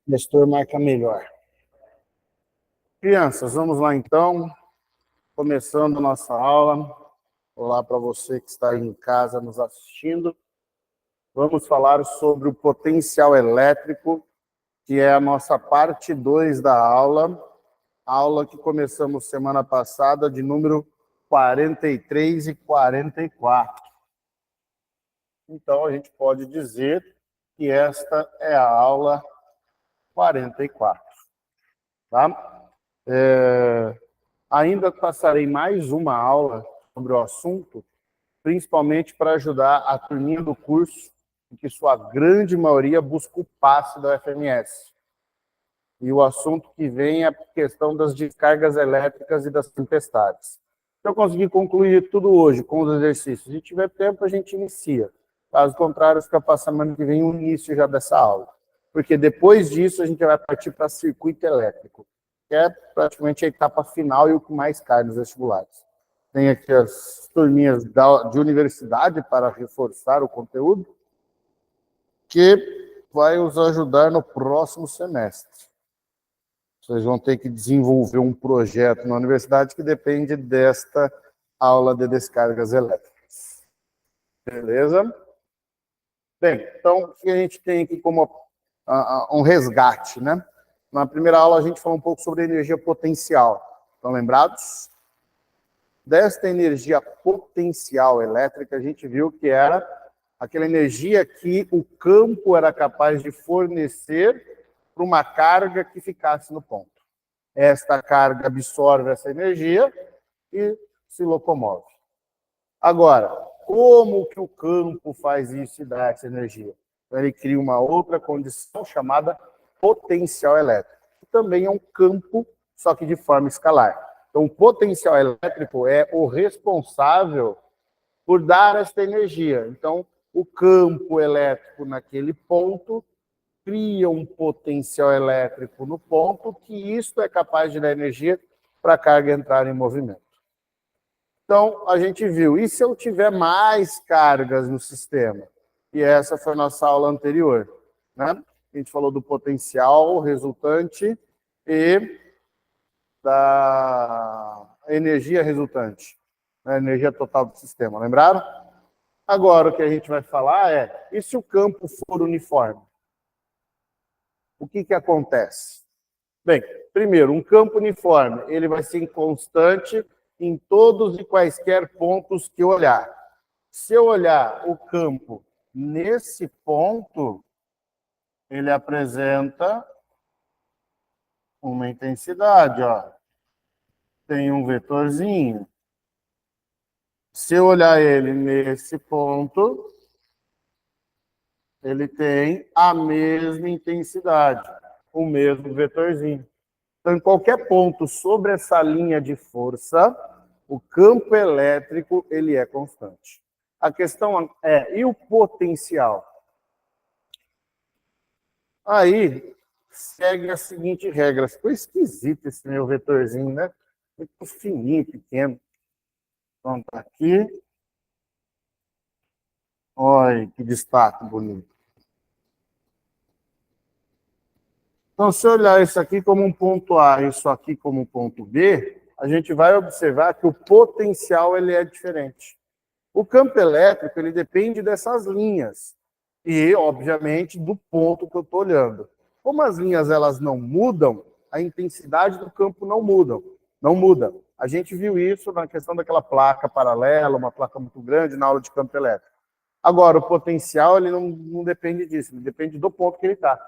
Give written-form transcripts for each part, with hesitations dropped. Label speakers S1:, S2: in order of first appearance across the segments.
S1: Gestor marca melhor. Crianças, vamos lá então, começando a nossa aula. Olá para você que está aí em casa nos assistindo. Vamos falar sobre o potencial elétrico, que é a nossa parte 2 da aula. Aula que começamos semana passada, de número 43 e 44. Então, a gente pode dizer que esta é a aula 44. Tá? Ainda passarei mais uma aula sobre o assunto, principalmente para ajudar a turminha do curso, que sua grande maioria busca o passe da UFMS. E o assunto que vem é a questão das descargas elétricas e das tempestades. Se eu conseguir concluir tudo hoje com os exercícios, se tiver tempo, a gente inicia. Caso contrário, fica para a semana que vem o início já dessa aula. Porque depois disso, a gente vai partir para circuito elétrico, que é praticamente a etapa final e o que mais cai nos vestibulares. Tem aqui as turminhas de universidade para reforçar o conteúdo, que vai nos ajudar no próximo semestre. Vocês vão ter que desenvolver um projeto na universidade que depende desta aula de descargas elétricas. Beleza? Bem, então, o que a gente tem aqui como um resgate, né? Na primeira aula, a gente falou um pouco sobre energia potencial. Estão lembrados? Desta energia potencial elétrica, a gente viu que era aquela energia que o campo era capaz de fornecer para uma carga que ficasse no ponto. Esta carga absorve essa energia e se locomove. Agora, como que o campo faz isso e dá essa energia? Então, ele cria uma outra condição chamada potencial elétrico, que também é um campo, só que de forma escalar. Então, o potencial elétrico é o responsável por dar esta energia. Então, o campo elétrico naquele ponto cria um potencial elétrico no ponto, que isto é capaz de dar energia para a carga entrar em movimento. Então, a gente viu, e se eu tiver mais cargas no sistema? E essa foi a nossa aula anterior, né? A gente falou do potencial resultante e da energia resultante, né? Energia total do sistema, lembraram? Agora, o que a gente vai falar é, e se o campo for uniforme? O que acontece? Bem, primeiro, um campo uniforme, ele vai ser constante em todos e quaisquer pontos que eu olhar. Se eu olhar o campo nesse ponto, ele apresenta uma intensidade, ó. Tem um vetorzinho. Se eu olhar ele nesse ponto, ele tem a mesma intensidade, o mesmo vetorzinho. Então, em qualquer ponto sobre essa linha de força, o campo elétrico ele é constante. A questão é, e o potencial? Aí, segue a seguinte regra. Ficou esquisito esse meu vetorzinho, né? Muito fininho, pequeno. Então, tá aqui. Olha que destaque bonito. Então, se eu olhar isso aqui como um ponto A e isso aqui como um ponto B, a gente vai observar que o potencial ele é diferente. O campo elétrico ele depende dessas linhas e, obviamente, do ponto que eu estou olhando. Como as linhas elas não mudam, a intensidade do campo não muda. A gente viu isso na questão daquela placa paralela, uma placa muito grande na aula de campo elétrico. Agora, o potencial ele não depende disso, ele depende do ponto que ele está.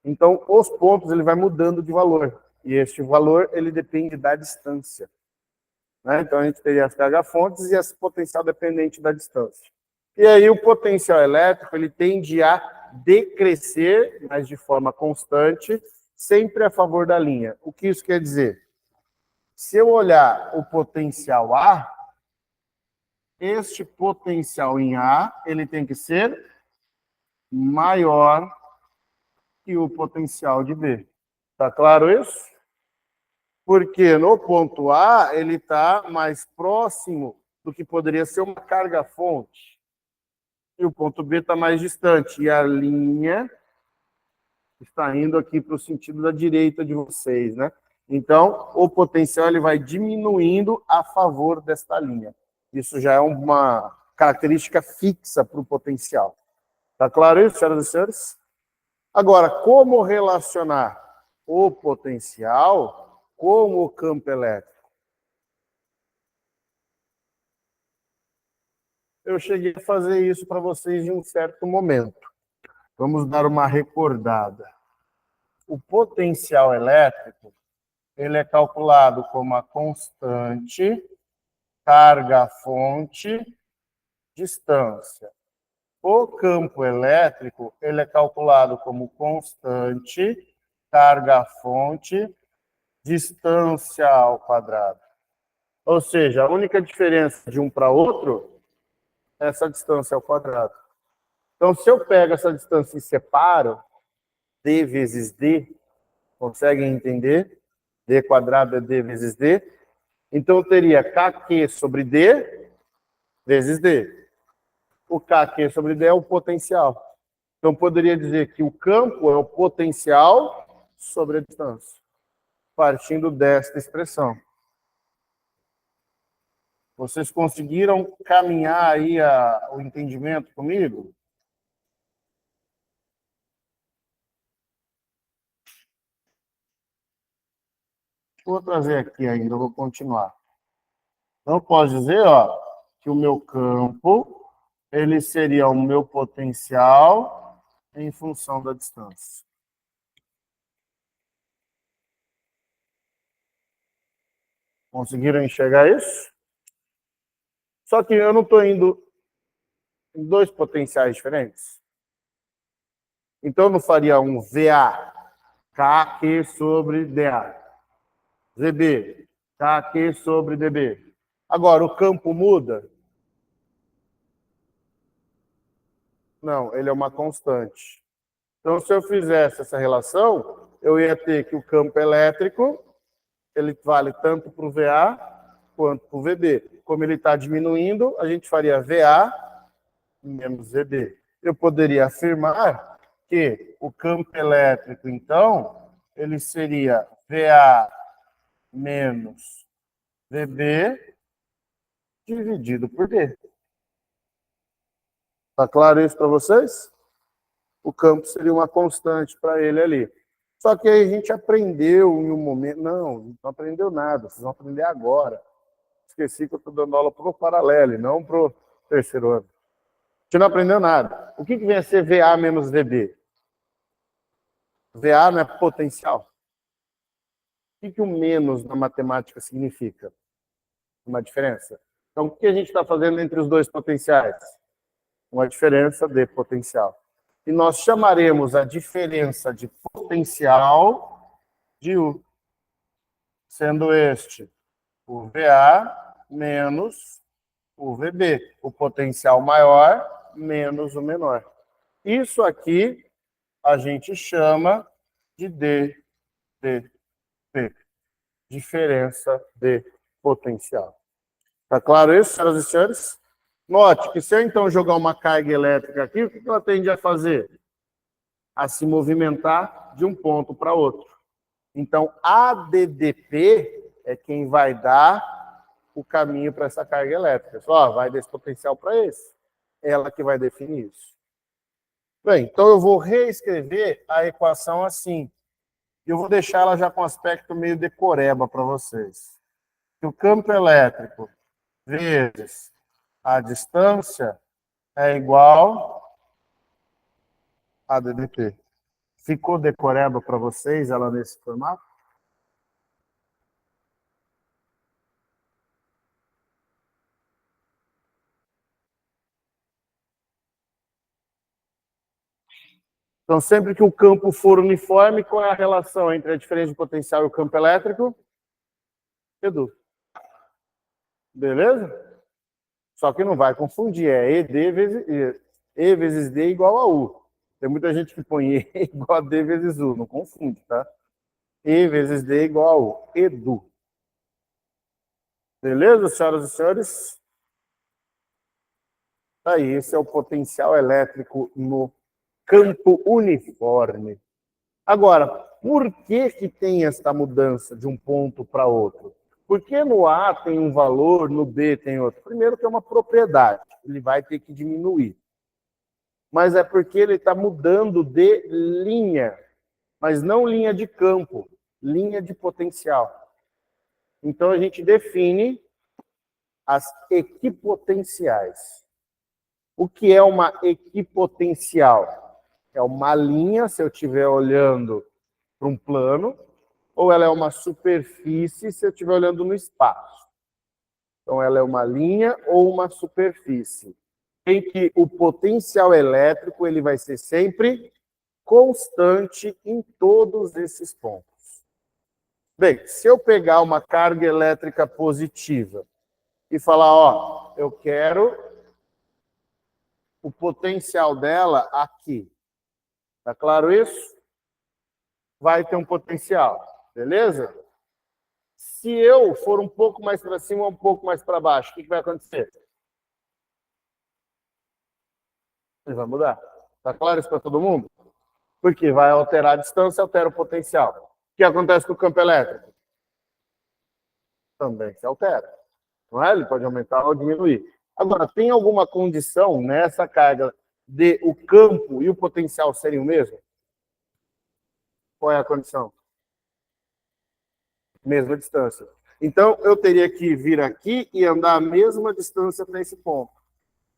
S1: Então, os pontos ele vai mudando de valor. E este valor ele depende da distância. Né? Então, a gente teria as carga-fontes e esse potencial dependente da distância. E aí, o potencial elétrico ele tende a decrescer, mas de forma constante, sempre a favor da linha. O que isso quer dizer? Se eu olhar o potencial A, este potencial em A ele tem que ser maior que o potencial de B. Está claro isso? Porque no ponto A, ele está mais próximo do que poderia ser uma carga-fonte. E o ponto B está mais distante. E a linha está indo aqui para o sentido da direita de vocês, né? Então, o potencial ele vai diminuindo a favor desta linha. Isso já é uma característica fixa para o potencial. Tá claro isso, senhoras e senhores? Agora, como relacionar o potencial com o campo elétrico? Eu cheguei a fazer isso para vocês em um certo momento. Vamos dar uma recordada. O potencial elétrico, ele é calculado como a constante, carga-fonte, distância. O campo elétrico, ele é calculado como constante, carga-fonte, distância ao quadrado. Ou seja, a única diferença de um para outro é essa distância ao quadrado. Então, se eu pego essa distância e separo, d vezes d, conseguem entender? D quadrado é d vezes d. Então, eu teria kq sobre d vezes d. O kq sobre d é o potencial. Então, poderia dizer que o campo é o potencial sobre a distância, partindo desta expressão. Vocês conseguiram caminhar aí o entendimento comigo? Vou trazer aqui ainda, vou continuar. Então, posso dizer, ó, que o meu campo, ele seria o meu potencial em função da distância. Conseguiram enxergar isso? Só que eu não estou indo em dois potenciais diferentes. Então, eu não faria um VA, KQ sobre DA. ZB, KQ sobre DB. Agora, o campo muda? Não, ele é uma constante. Então, se eu fizesse essa relação, eu ia ter que o campo elétrico, ele vale tanto para o VA quanto para o VB. Como ele está diminuindo, a gente faria VA menos VB. Eu poderia afirmar que o campo elétrico, então, ele seria VA menos VB dividido por D. Tá claro isso para vocês? O campo seria uma constante para ele ali. Só que aí a gente aprendeu em um momento... Não aprendeu nada. Vocês vão aprender agora. Esqueci que eu estou dando aula para o paralelo, não para o terceiro ano. A gente não aprendeu nada. O que vem a ser VA menos VB? VA não é potencial. O que o menos na matemática significa? Uma diferença. Então, o que a gente está fazendo entre os dois potenciais? Uma diferença de potencial. E nós chamaremos a diferença de potencial de U, sendo este o VA menos o VB, o potencial maior menos o menor. Isso aqui a gente chama de DDP, diferença de potencial. Tá claro isso, senhoras e senhores? Note que se eu então jogar uma carga elétrica aqui, o que ela tende a fazer? A se movimentar de um ponto para outro. Então, a DDP é quem vai dar o caminho para essa carga elétrica. Só vai desse potencial para esse. Ela que vai definir isso. Bem, então eu vou reescrever a equação assim. Eu vou deixar ela já com aspecto meio decoreba para vocês. O campo elétrico vezes a distância é igual a DDP. Ficou decoreba para vocês ela nesse formato? Então, sempre que o campo for uniforme, qual é a relação entre a diferença de potencial e o campo elétrico? Edu. Beleza? Só que não vai confundir, é E vezes D igual a U. Tem muita gente que põe E igual a D vezes U, não confunde, tá? E vezes D igual a U, Edu. Beleza, senhoras e senhores? Aí, esse é o potencial elétrico no campo uniforme. Agora, por que tem esta mudança de um ponto para outro? Porque no A tem um valor, no B tem outro? Primeiro que é uma propriedade, ele vai ter que diminuir. Mas é porque ele está mudando de linha, mas não linha de campo, linha de potencial. Então a gente define as equipotenciais. O que é uma equipotencial? É uma linha, se eu estiver olhando para um plano, ou ela é uma superfície se eu estiver olhando no espaço. Então, ela é uma linha ou uma superfície, em que o potencial elétrico ele vai ser sempre constante em todos esses pontos. Bem, se eu pegar uma carga elétrica positiva e falar, ó, eu quero o potencial dela aqui. Tá claro isso? Vai ter um potencial, beleza? Se eu for um pouco mais para cima ou um pouco mais para baixo, o que vai acontecer? Ele vai mudar. Tá claro isso para todo mundo? Porque vai alterar a distância, altera o potencial. O que acontece com o campo elétrico? Também se altera. Não é? Ele pode aumentar ou diminuir. Agora, tem alguma condição nessa carga de o campo e o potencial serem o mesmo? Qual é a condição? Mesma distância. Então, eu teria que vir aqui e andar a mesma distância para esse ponto.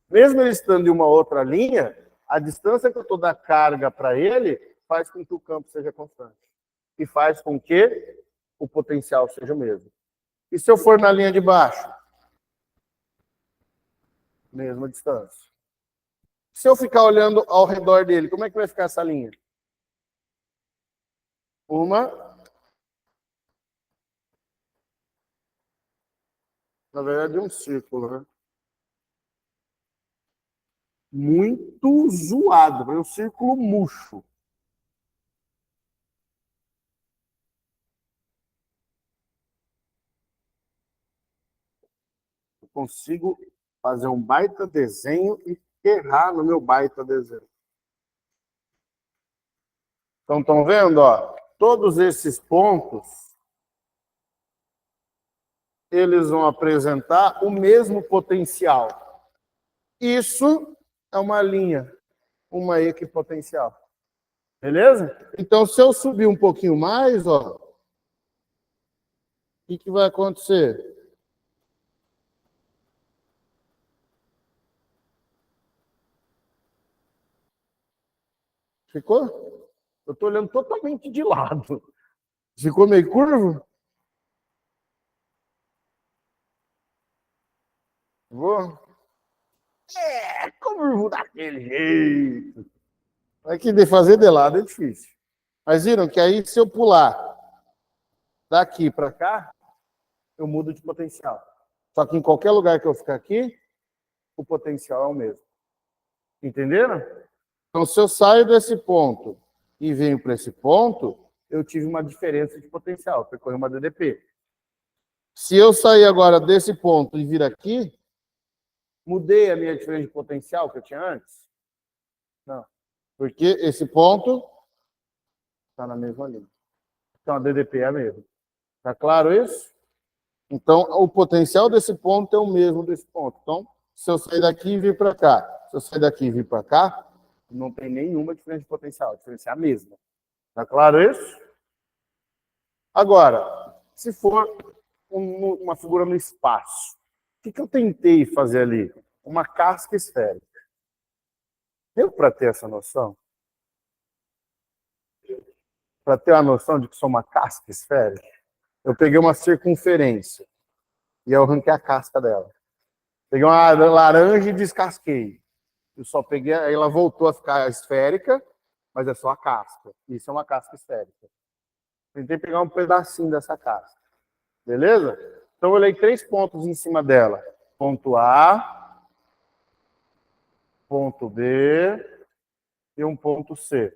S1: Mesmo ele estando em uma outra linha, a distância que eu estou da carga para ele faz com que o campo seja constante. E faz com que o potencial seja o mesmo. E se eu for na linha de baixo? Mesma distância. Se eu ficar olhando ao redor dele, como é que vai ficar essa linha? Na verdade, um círculo, né? Muito zoado, é um círculo murcho. Eu consigo fazer um baita desenho e errar no meu baita desenho. Então, estão vendo? Ó, todos esses pontos, eles vão apresentar o mesmo potencial. Isso é uma linha, uma equipotencial. Beleza? Então, se eu subir um pouquinho mais, ó, o que vai acontecer? Ficou? Eu estou olhando totalmente de lado. Ficou meio curvo? Vou? Curvo daquele jeito. É que de fazer de lado é difícil. Mas viram que aí, se eu pular daqui para cá, eu mudo de potencial. Só que em qualquer lugar que eu ficar aqui, o potencial é o mesmo. Entenderam? Então, se eu saio desse ponto e venho para esse ponto, eu tive uma diferença de potencial, percorri uma DDP. Se eu sair agora desse ponto e vir aqui, mudei a minha diferença de potencial que eu tinha antes? Não. Porque esse ponto está na mesma linha. Então, a DDP é a mesma. Está claro isso? Então, o potencial desse ponto é o mesmo desse ponto. Então, se eu sair daqui e vir para cá, se eu sair daqui e vir para cá, não tem nenhuma diferença de potencial. A diferença é a mesma. Está claro isso? Agora, se for uma figura no espaço, o que eu tentei fazer ali? Uma casca esférica. Deu para ter essa noção? Para ter uma noção de que sou uma casca esférica? Eu peguei uma circunferência e eu arranquei a casca dela. Peguei uma laranja e descasquei. Eu só peguei, aí ela voltou a ficar esférica, mas é só a casca. Isso é uma casca esférica. Tentei pegar um pedacinho dessa casca. Beleza? Então eu olhei 3 pontos em cima dela. Ponto A, ponto B e um ponto C.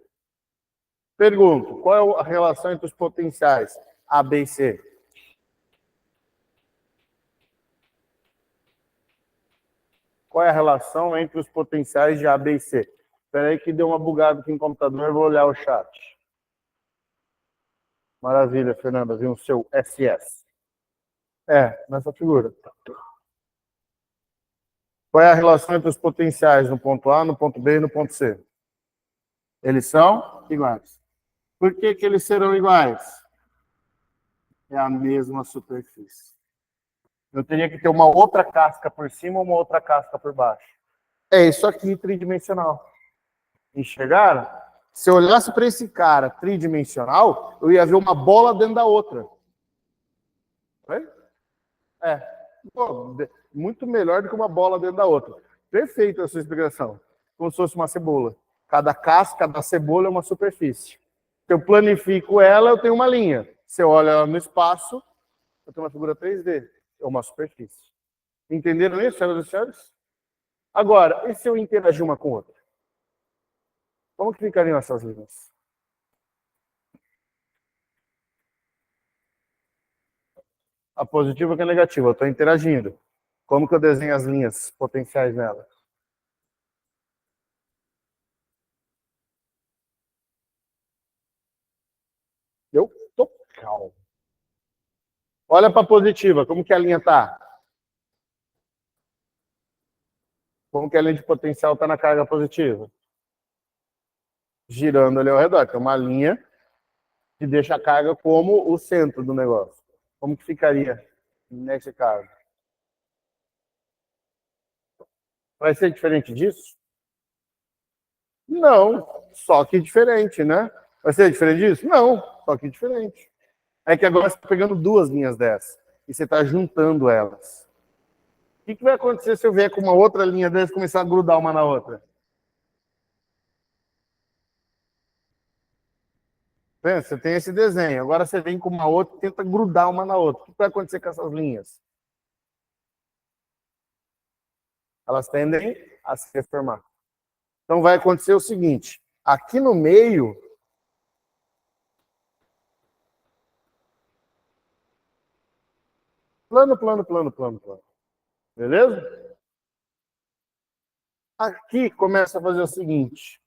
S1: Pergunto, qual é a relação entre os potenciais A, B e C? Qual é a relação entre os potenciais de A, B e C? Espera aí que deu uma bugada aqui no computador, eu vou olhar o chat. Maravilha, Fernanda, viu o seu SS. É, nessa figura. Qual é a relação entre os potenciais no ponto A, no ponto B e no ponto C? Eles são iguais. Por que que eles serão iguais? É a mesma superfície. Eu teria que ter uma outra casca por cima ou uma outra casca por baixo. É isso aqui, tridimensional. Enxergaram? Se eu olhasse para esse cara tridimensional, eu ia ver uma bola dentro da outra. Oi? É. Pô, muito melhor do que uma bola dentro da outra. Perfeita a sua explicação. Como se fosse uma cebola. Cada casca da cebola é uma superfície. Se eu planifico ela, eu tenho uma linha. Se eu olho ela no espaço, eu tenho uma figura 3D. É uma superfície. Entenderam isso, senhoras e senhores? Agora, e se eu interagir uma com outra? Como que ficariam essas linhas? A positiva com a negativa. Eu estou interagindo. Como que eu desenho as linhas potenciais nela? Eu tô calmo. Olha para a positiva. Como que a linha está? Como que a linha de potencial está na carga positiva? Girando ali ao redor. Tem uma linha que deixa a carga como o centro do negócio. Como que ficaria nesse caso? Vai ser diferente disso? Não, só que diferente, né? Vai ser diferente disso? Não, só que diferente. É que agora você está pegando duas linhas dessas e você está juntando elas. O que vai acontecer se eu vier com uma outra linha dessa e começar a grudar uma na outra? Pensa, você tem esse desenho, agora você vem com uma outra e tenta grudar uma na outra. O que vai acontecer com essas linhas? Elas tendem a se reformar. Então vai acontecer o seguinte: aqui no meio, plano, plano, plano, plano, plano. Beleza? Aqui começa a fazer o seguinte.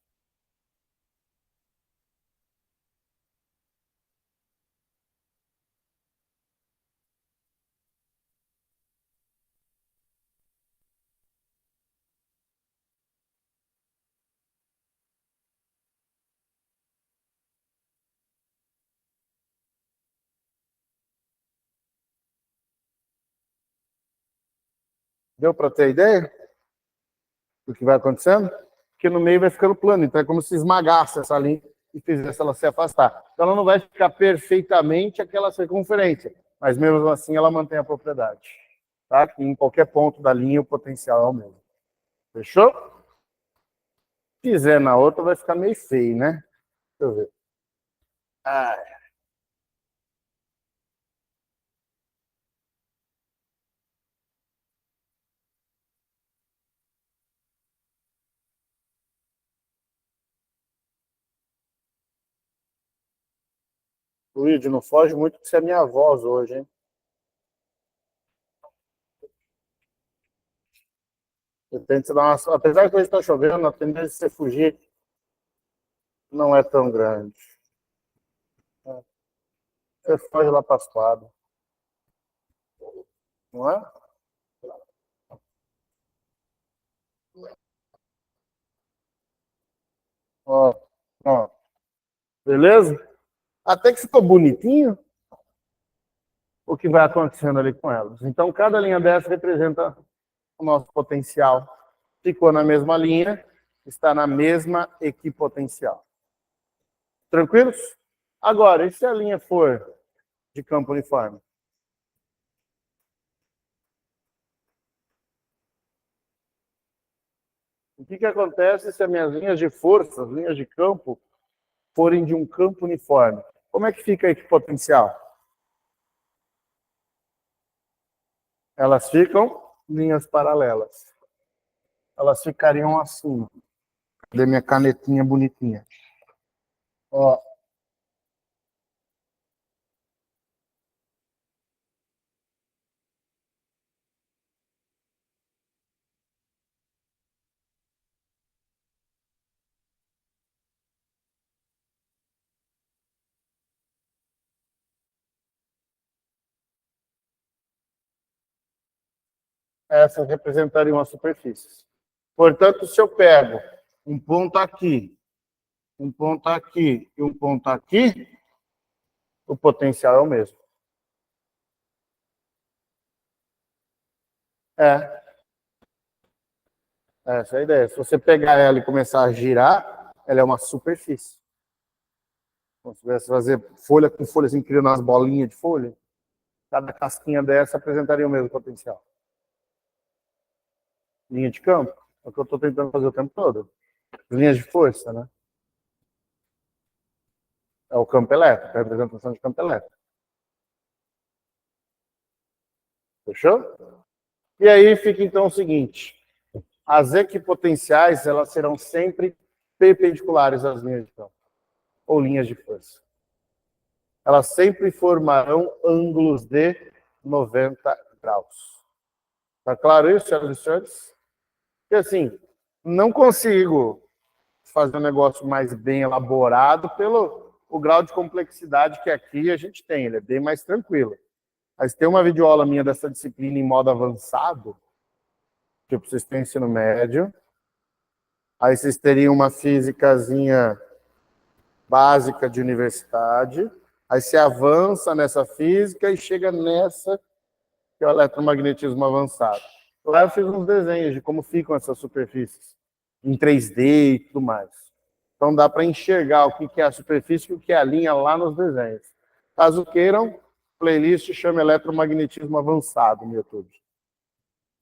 S1: Deu para ter ideia do que vai acontecendo? Porque no meio vai ficando plano. Então é como se esmagasse essa linha e fizesse ela se afastar. Então ela não vai ficar perfeitamente aquela circunferência, mas mesmo assim ela mantém a propriedade. Tá? Que em qualquer ponto da linha o potencial é o mesmo. Fechou? Se fizer na outra vai ficar meio feio, né? Deixa eu ver. Ah, Luigi, não foge muito que você é minha voz hoje, hein? Eu tento dar uma... Apesar que hoje está chovendo, a tendência de você fugir não é tão grande. Você foge lá para as quadras, não é? Ó, ó, beleza? Até que ficou bonitinho o que vai acontecendo ali com elas. Então, cada linha dessa representa o nosso potencial. Ficou na mesma linha, está na mesma equipotencial. Tranquilos? Agora, e se a linha for de campo uniforme? O que acontece se as minhas linhas de força, as linhas de campo, forem de um campo uniforme? Como é que fica a equipotencial? Elas ficam linhas paralelas. Elas ficariam assim. Cadê minha canetinha bonitinha? Ó, essas representariam as superfícies. Portanto, se eu pego um ponto aqui, um ponto aqui e um ponto aqui, o potencial é o mesmo. Essa é a ideia. Se você pegar ela e começar a girar, ela é uma superfície. Então, se você fazer folha com folha, assim, criando umas bolinhas de folha, cada casquinha dessa apresentaria o mesmo potencial. Linha de campo, é o que eu estou tentando fazer o tempo todo. Linhas de força, né? É o campo elétrico, a representação de campo elétrico. Fechou? E aí fica então o seguinte: as equipotenciais, elas serão sempre perpendiculares às linhas de campo, ou linhas de força. Elas sempre formarão ângulos de 90 graus. Tá claro isso, senhoras e senhores? Porque assim, não consigo fazer um negócio mais bem elaborado pelo o grau de complexidade que aqui a gente tem. Ele é bem mais tranquilo. Mas tem uma videoaula minha dessa disciplina em modo avançado, tipo, vocês têm ensino médio, aí vocês teriam uma físicazinha básica de universidade, aí você avança nessa física e chega nessa, que é o eletromagnetismo avançado. Lá eu fiz uns desenhos de como ficam essas superfícies, em 3D e tudo mais. Então dá para enxergar o que é a superfície e o que é a linha lá nos desenhos. Caso queiram, playlist chama Eletromagnetismo Avançado no YouTube.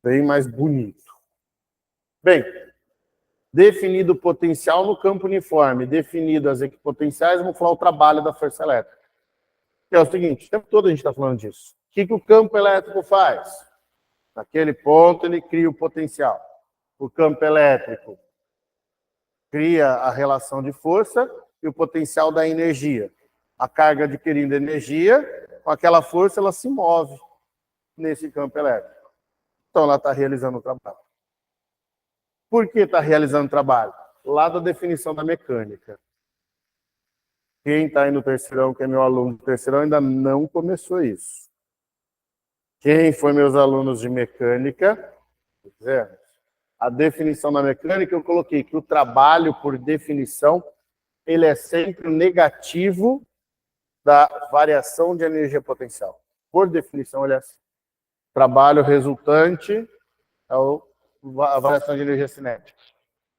S1: Bem mais bonito. Bem, definido o potencial no campo uniforme, definido as equipotenciais, vamos falar o trabalho da força elétrica. Que é o seguinte, o tempo todo a gente está falando disso. O que o campo elétrico faz? Naquele ponto ele cria o potencial. O campo elétrico cria a relação de força e o potencial da energia. A carga adquirindo energia, com aquela força ela se move nesse campo elétrico. Então ela está realizando o trabalho. Por que está realizando o trabalho? Lá da definição da mecânica. Quem está aí no terceirão, que é meu aluno do terceirão, ainda não começou isso. Quem foi meus alunos de mecânica, a definição da mecânica, eu coloquei que o trabalho, por definição, ele é sempre negativo da variação de energia potencial. Por definição, ele é assim. Trabalho resultante é a variação de energia cinética.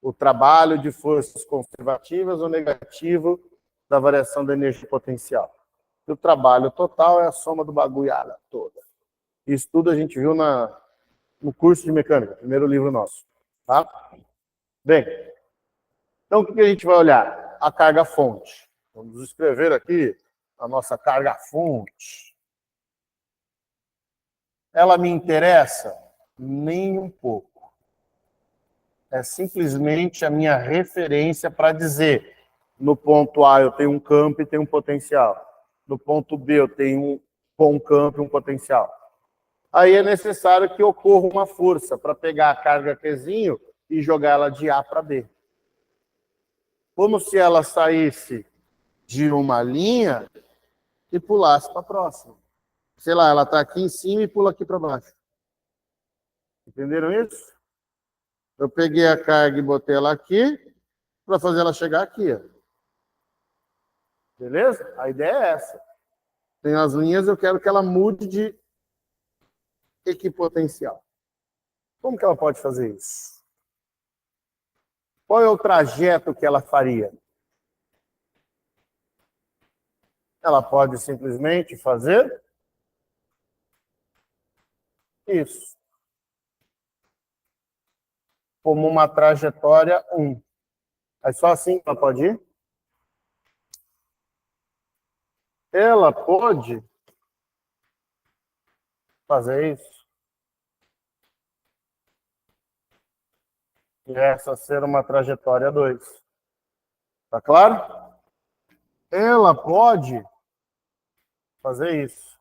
S1: O trabalho de forças conservativas ou negativo da variação da energia potencial. E o trabalho total é a soma do bagulhada toda. Isso tudo a gente viu no curso de mecânica, primeiro livro nosso. Tá? Bem, então o que a gente vai olhar? A carga-fonte. Vamos escrever aqui a nossa carga-fonte. Ela me interessa? Nem um pouco. É simplesmente a minha referência para dizer, no ponto A eu tenho um campo e tenho um potencial. No ponto B eu tenho um campo e um potencial. Aí é necessário que ocorra uma força para pegar a carga Qzinho e jogar ela de A para B. Como se ela saísse de uma linha e pulasse para a próxima. Sei lá, ela está aqui em cima e pula aqui para baixo. Entenderam isso? Eu peguei a carga e botei ela aqui para fazer ela chegar aqui. Ó. Beleza? A ideia é essa. Tem as linhas, eu quero que ela mude de equipotencial. Como que ela pode fazer isso? Qual é o trajeto que ela faria? Ela pode simplesmente fazer isso. Como uma trajetória 1. É só assim que ela pode ir? Ela pode fazer isso. E essa ser uma trajetória 2. Tá claro? Ela pode fazer isso.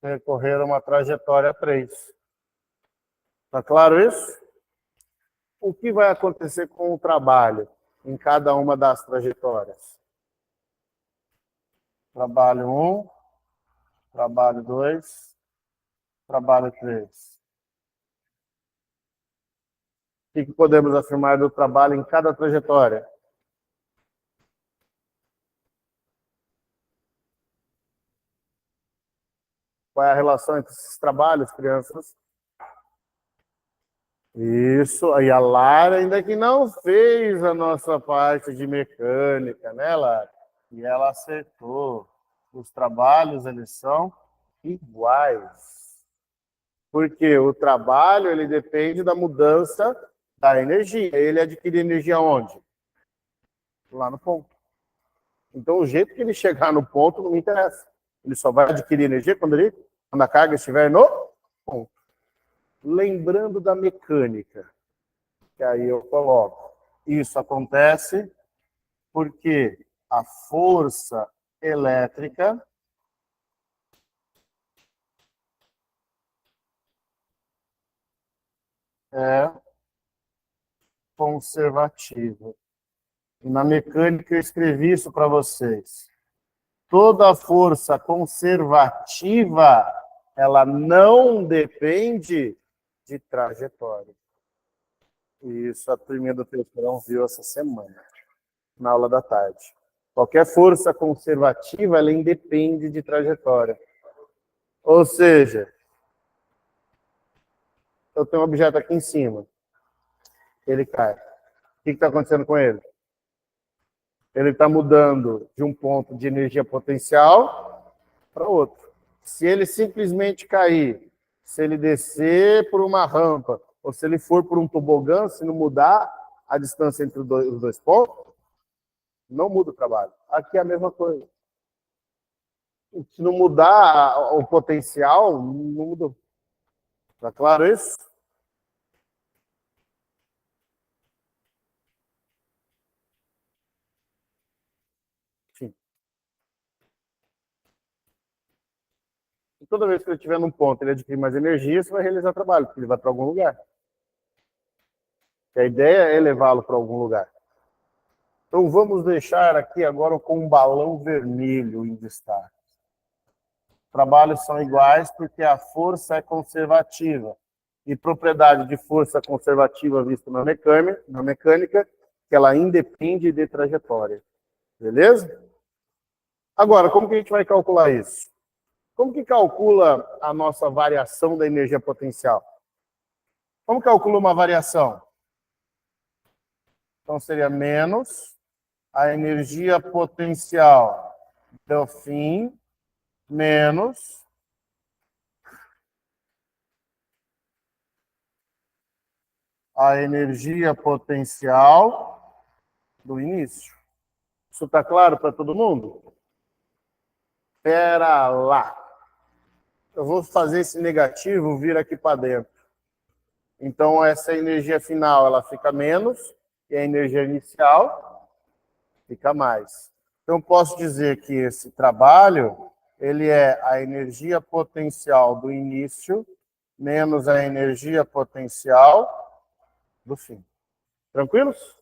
S1: Percorrer uma trajetória 3. Tá claro isso? O que vai acontecer com o trabalho? em cada uma das trajetórias? Trabalho 1, trabalho 2, trabalho 3. O que podemos afirmar do trabalho em cada trajetória? Qual é a relação entre esses trabalhos, crianças? Isso, e a Lara ainda que não fez a nossa parte de mecânica, né, Lara? E ela acertou. Os trabalhos, eles são iguais. Porque o trabalho, ele depende da mudança da energia. Ele adquire energia onde? Lá no ponto. Então, o jeito que ele chegar no ponto não me interessa. Ele só vai adquirir energia quando a carga estiver no ponto. Lembrando da mecânica, que aí eu coloco. Isso acontece porque a força elétrica é conservativa. E na mecânica eu escrevi isso para vocês. Toda força conservativa, ela não depende de trajetória. Isso a turminha do terceirão viu essa semana, na aula da tarde. Qualquer força conservativa, ela independe de trajetória. Ou seja, eu tenho um objeto aqui em cima. Ele cai. O que está acontecendo com ele? Ele está mudando de um ponto de energia potencial para outro. Se ele simplesmente cair, se ele descer por uma rampa, ou se ele for por um tobogã, se não mudar a distância entre os dois pontos, não muda o trabalho. Aqui é a mesma coisa. Se não mudar o potencial, não mudou. Está claro isso? Sim. E toda vez que ele estiver num ponto, ele adquire mais energia, você vai realizar trabalho, porque ele vai para algum lugar. E a ideia é levá-lo para algum lugar. Então vamos deixar aqui agora com um balão vermelho em destaque. Trabalhos são iguais porque a força é conservativa. E propriedade de força conservativa vista na mecânica, que ela independe de trajetória. Beleza? Agora, como que a gente vai calcular isso? Como que calcula a nossa variação da energia potencial? Como calcula uma variação? Então seria menos a energia potencial do fim menos a energia potencial do início. Isso está claro para todo mundo? Espera lá. Eu vou fazer esse negativo vir aqui para dentro. Então, essa energia final ela fica menos e a energia inicial fica mais. Então, posso dizer que esse trabalho ele é a energia potencial do início menos a energia potencial do fim. Tranquilos?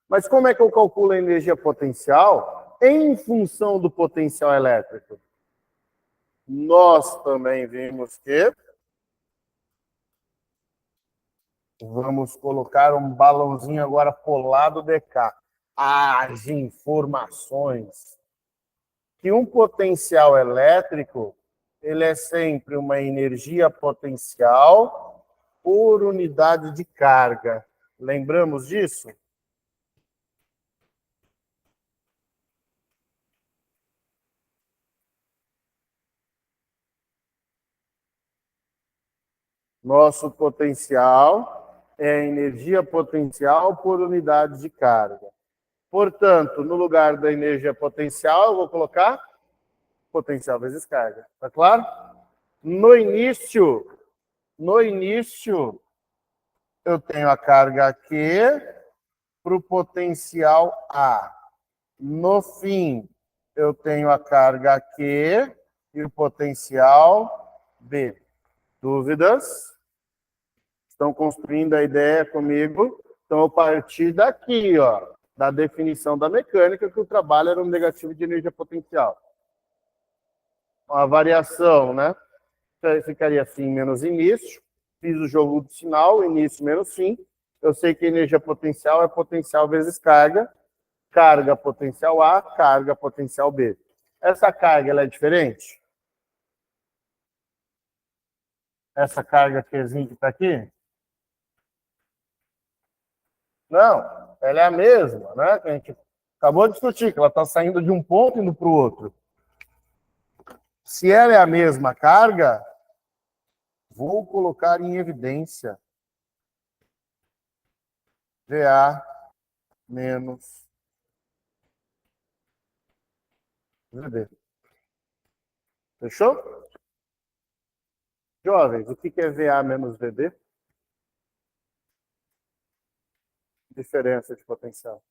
S1: Mas como é que eu calculo a energia potencial em função do potencial elétrico? Nós também vimos que vamos colocar um balãozinho agora colado de cá. As informações. Que um potencial elétrico, ele é sempre uma energia potencial por unidade de carga. Lembramos disso? Nosso potencial é a energia potencial por unidade de carga. Portanto, no lugar da energia potencial, eu vou colocar potencial vezes carga. Tá claro? No início, eu tenho a carga Q para o potencial A. No fim, eu tenho a carga Q e o potencial B. Dúvidas? Estão construindo a ideia comigo? Então, a partir daqui, ó, da definição da mecânica, que o trabalho era um negativo de energia potencial. Uma variação, né? Ficaria assim, menos início. Fiz o jogo do sinal, início menos fim. Eu sei que energia potencial é potencial vezes carga. Carga potencial A, carga potencial B. Essa carga ela é diferente? Essa carga Qzinho que está aqui? Não, ela é a mesma, né? Que a gente acabou de discutir, que ela está saindo de um ponto e indo para o outro. Se ela é a mesma carga, vou colocar em evidência VA menos VB. Fechou? Jovens, o que é VA menos VB? Diferença de potencial.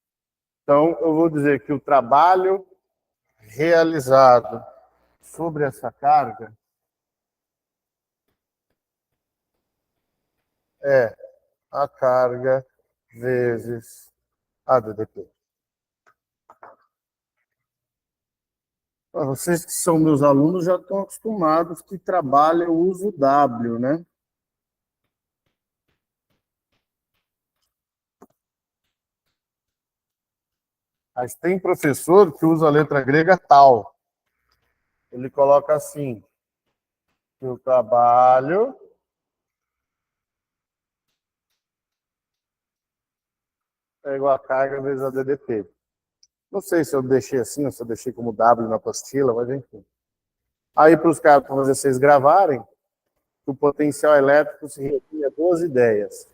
S1: Então, eu vou dizer que o trabalho realizado sobre essa carga é a carga vezes a DDP. Vocês que são meus alunos já estão acostumados que trabalho eu uso W, né? Mas tem professor que usa a letra grega tal. Ele coloca assim, que o trabalho é igual a carga vezes a DDP. Não sei se eu deixei assim, ou se eu deixei como W na apostila, mas enfim. Aí, para os caras, para vocês gravarem, o potencial elétrico se resume a duas ideias.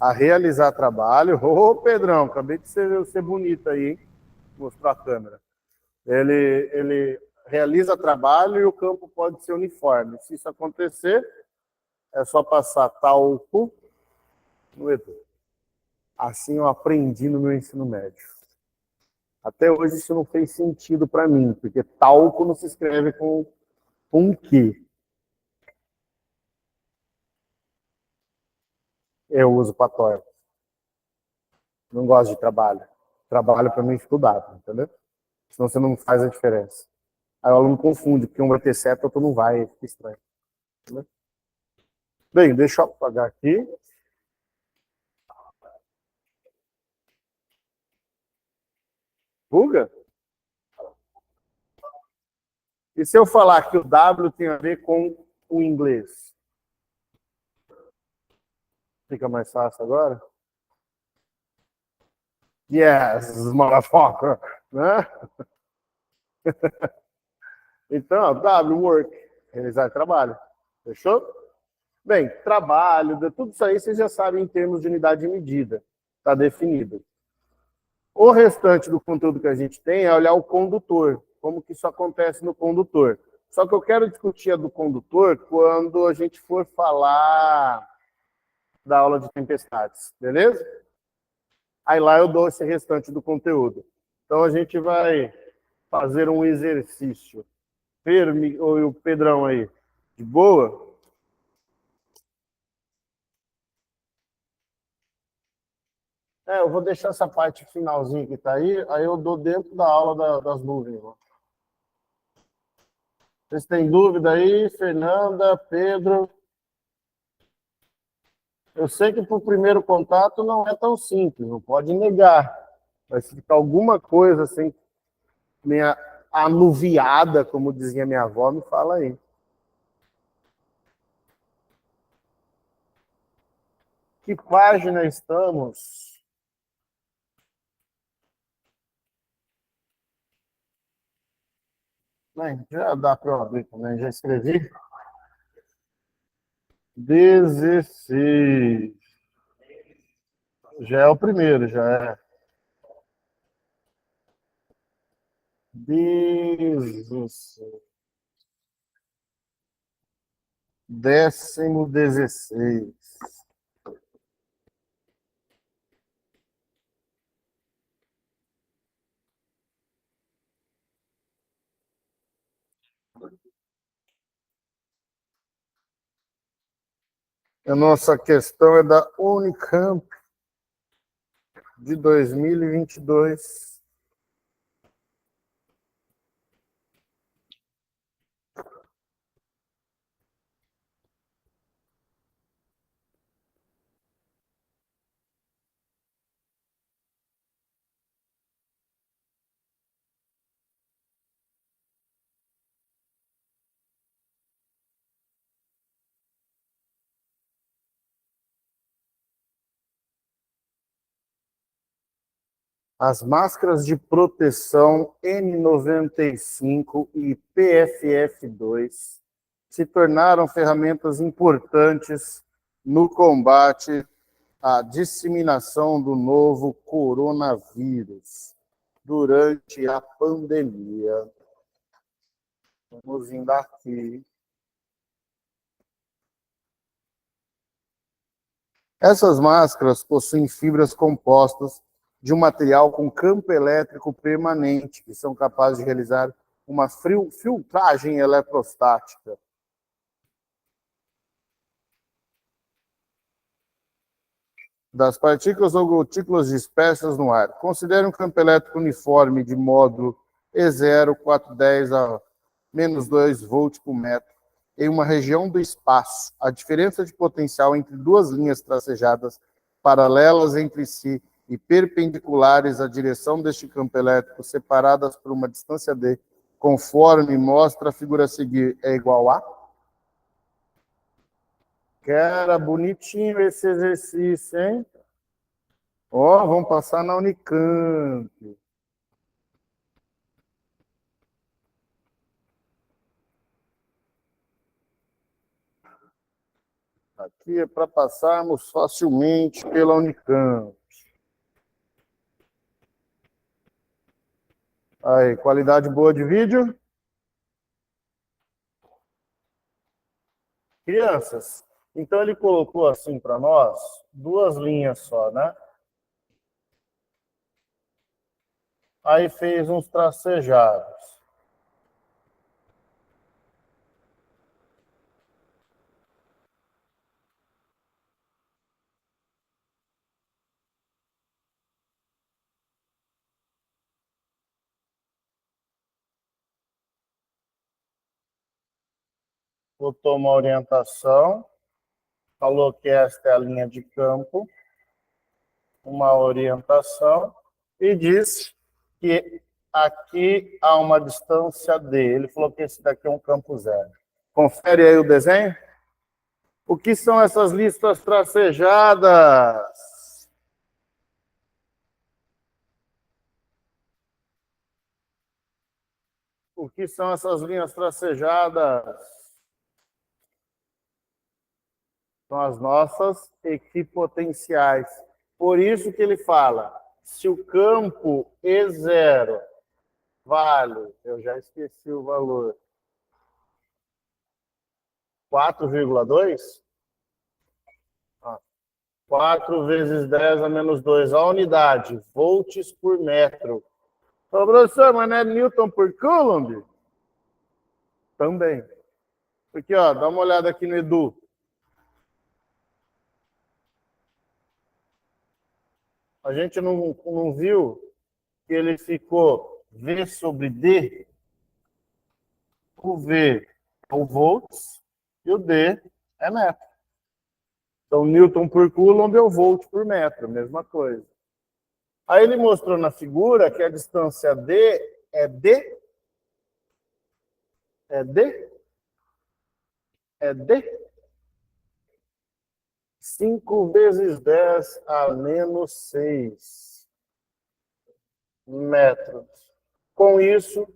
S1: A realizar trabalho. Ô, Pedrão, acabei de ser bonito aí, hein? Mostrou a câmera. Ele realiza trabalho e o campo pode ser uniforme. Se isso acontecer, é só passar talco no Edu. Assim eu aprendi no meu ensino médio. Até hoje isso não fez sentido para mim, porque talco não se escreve com Q. Eu uso para torta. Não gosto de trabalho. Trabalho para mim é estudar, entendeu? Senão você não faz a diferença. Aí o aluno confunde, porque um vai ter certo, outro não vai, fica estranho. Entendeu? Bem, deixa eu apagar aqui. Buga? E se eu falar que o W tem a ver com o inglês? Fica mais fácil agora? Yes, motherfucker. Né? Então, W, work. Realizar trabalho. Fechou? Bem, trabalho, tudo isso aí vocês já sabem em termos de unidade de medida. Está definido. O restante do conteúdo que a gente tem é olhar o condutor. Como que isso acontece no condutor. Só que eu quero discutir a do condutor quando a gente for falar da aula de tempestades. Beleza? Aí lá eu dou esse restante do conteúdo. Então a gente vai fazer um exercício. Ou o Pedrão aí, de boa? Eu vou deixar essa parte finalzinha que está aí eu dou dentro da aula das nuvens. Ó. Vocês têm dúvida aí, Fernanda, Pedro? Eu sei que para o primeiro contato não é tão simples, não pode negar. Mas se ficar alguma coisa assim, meio anuviada, como dizia minha avó, me fala aí. Que página estamos? Bem, já dá para eu abrir também, já escrevi. 16. Já é o primeiro, já é. 16. 16. A nossa questão é da Unicamp. de 2022. As máscaras de proteção N95 e PFF2 se tornaram ferramentas importantes no combate à disseminação do novo coronavírus durante a pandemia. Vamos indo aqui. Essas máscaras possuem fibras compostas de um material com campo elétrico permanente, que são capazes de realizar uma filtragem eletrostática. Das partículas ou gotículas dispersas no ar. Considere um campo elétrico uniforme de módulo E0, 410 a menos 2 volts por metro em uma região do espaço. A diferença de potencial entre duas linhas tracejadas paralelas entre si e perpendiculares à direção deste campo elétrico, separadas por uma distância d, conforme mostra a figura a seguir, é igual a? Cara, bonitinho esse exercício, hein? Ó, vamos passar na Unicamp. Aqui é para passarmos facilmente pela Unicamp. Aí, qualidade boa de vídeo. Crianças, então ele colocou assim para nós, duas linhas só, né? Aí fez uns tracejados. Botou uma orientação, falou que esta é a linha de campo, uma orientação, e disse que aqui há uma distância D. Ele falou que esse daqui é um campo zero. Confere aí o desenho. O que são essas listas tracejadas? O que são essas linhas tracejadas? São as nossas equipotenciais. Por isso que ele fala, se o campo E0 vale, eu já esqueci o valor, 4,2? 4 vezes 10 a menos 2, a unidade, volts por metro. Ô, professor, mas não é Newton por Coulomb? Também. Porque, ó, dá uma olhada aqui no Edu. A gente não viu que ele ficou V sobre D? O V é o volts e o D é metro. Então, Newton por Coulomb é o volt por metro, mesma coisa. Aí ele mostrou na figura que a distância D é D? É D? É D? 5 vezes 10 a menos 6 metros. Com isso,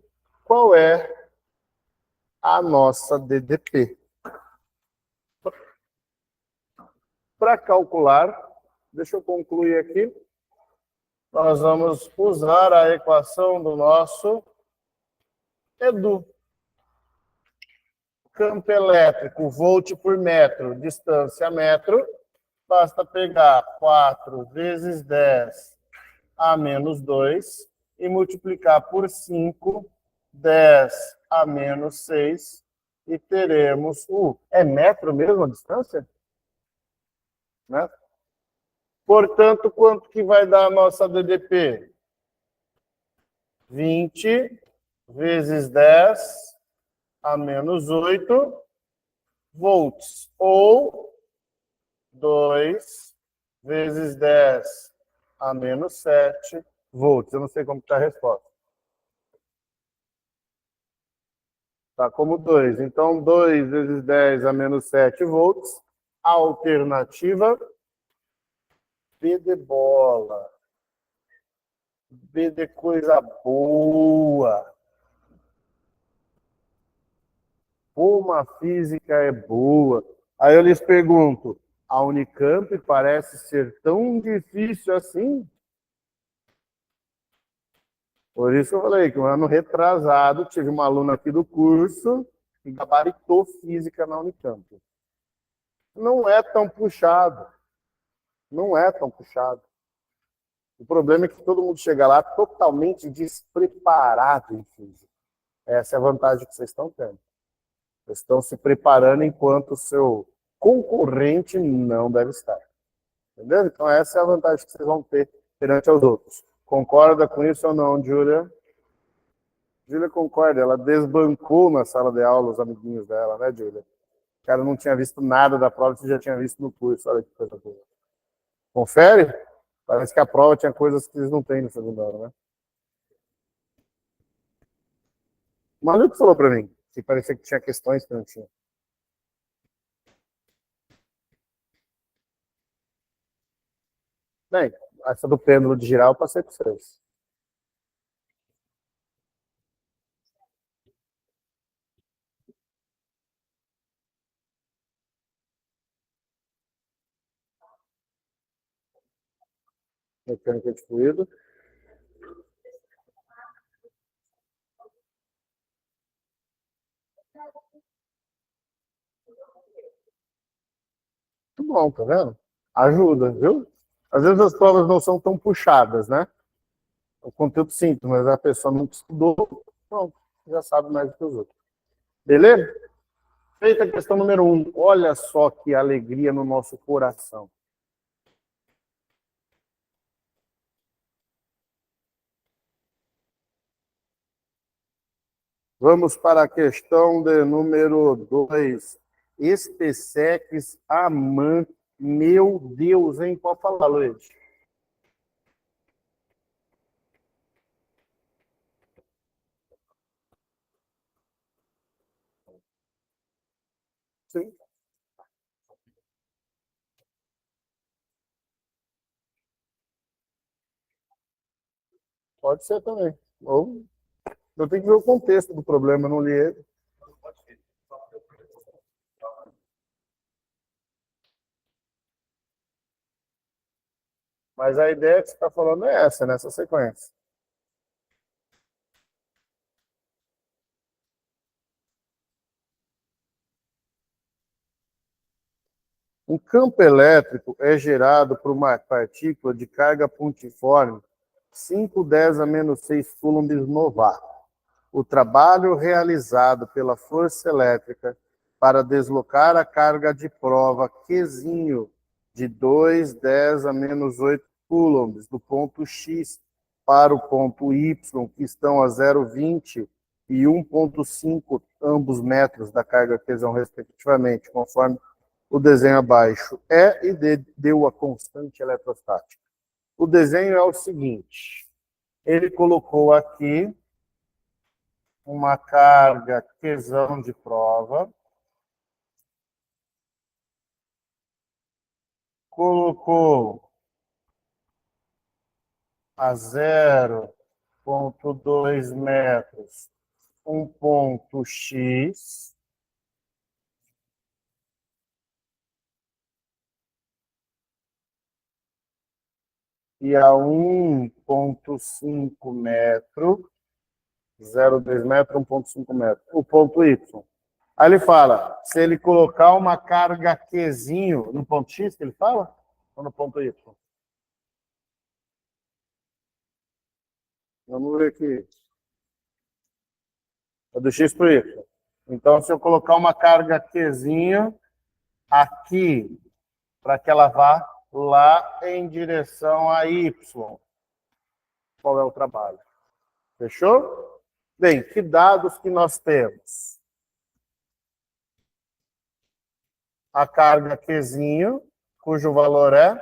S1: qual é a nossa DDP? Para calcular, deixa eu concluir aqui, nós vamos usar a equação do nosso Edu. Campo elétrico, volt por metro, distância metro, basta pegar 4 vezes 10 a menos 2 e multiplicar por 5, 10 a menos 6, e teremos é metro mesmo a distância? Né? Portanto, quanto que vai dar a nossa DDP? 20 vezes 10 a menos 8 volts. Ou 2 vezes 10 a menos 7 volts. Eu não sei como está a resposta. Está como 2. Então, 2 vezes 10 a menos 7 volts. Alternativa B de bola. B de coisa boa. Como a física é boa. Aí eu lhes pergunto, a Unicamp parece ser tão difícil assim? Por isso eu falei que um ano retrasado tive uma aluna aqui do curso que gabaritou física na Unicamp. Não é tão puxado. Não é tão puxado. O problema é que todo mundo chega lá totalmente despreparado em física. Essa é a vantagem que vocês estão tendo. Vocês estão se preparando enquanto o seu concorrente não deve estar. Entendeu? Então essa é a vantagem que vocês vão ter perante aos outros. Concorda com isso ou não, Júlia? Júlia concorda, ela desbancou na sala de aula os amiguinhos dela, né, Júlia? O cara não tinha visto nada da prova, você já tinha visto no curso. Olha que coisa boa. Confere? Parece que a prova tinha coisas que eles não têm no segundo ano, né? O maluco falou para mim que parecia que tinha questões que não tinha. Bem, essa do pêndulo de girar eu passei para vocês. Mecânica de fluido. Muito bom, tá vendo? Ajuda, viu? Às vezes as provas não são tão puxadas, né? O conteúdo simples, mas a pessoa não estudou, pronto, já sabe mais do que os outros. Beleza? Feita a questão número 1. Olha só que alegria no nosso coração. Vamos para a questão de número 2. Espeseques Amã. Meu Deus, hein? Pode falar, Luiz. Sim. Pode ser também. Ou eu tenho que ver o contexto do problema, não li ele. Mas a ideia que você está falando é essa, nessa sequência. Um campo elétrico é gerado por uma partícula de carga pontiforme 510 a menos 6 coulombs no vácuo. O trabalho realizado pela força elétrica para deslocar a carga de prova Qzinho de 210 a menos 8 coulombs do ponto X para o ponto Y, que estão a 0,20 e 1,5 ambos metros da carga Qzão, respectivamente, conforme o desenho abaixo, é e deu a constante eletrostática. O desenho é o seguinte, ele colocou aqui uma carga Qzão de prova, colocou a 0,2 metros um ponto X, e a 1,5 metro, 0,2 metro, 1,5 metro, o ponto Y. Aí ele fala, se ele colocar uma carga Qzinho no ponto X, que ele fala? Ou no ponto Y? Vamos ver aqui. É do X para o Y. Então, se eu colocar uma carga Qzinho aqui, para que ela vá lá em direção a Y. Qual é o trabalho? Fechou? Bem, que dados que nós temos? A carga Qzinho, cujo valor é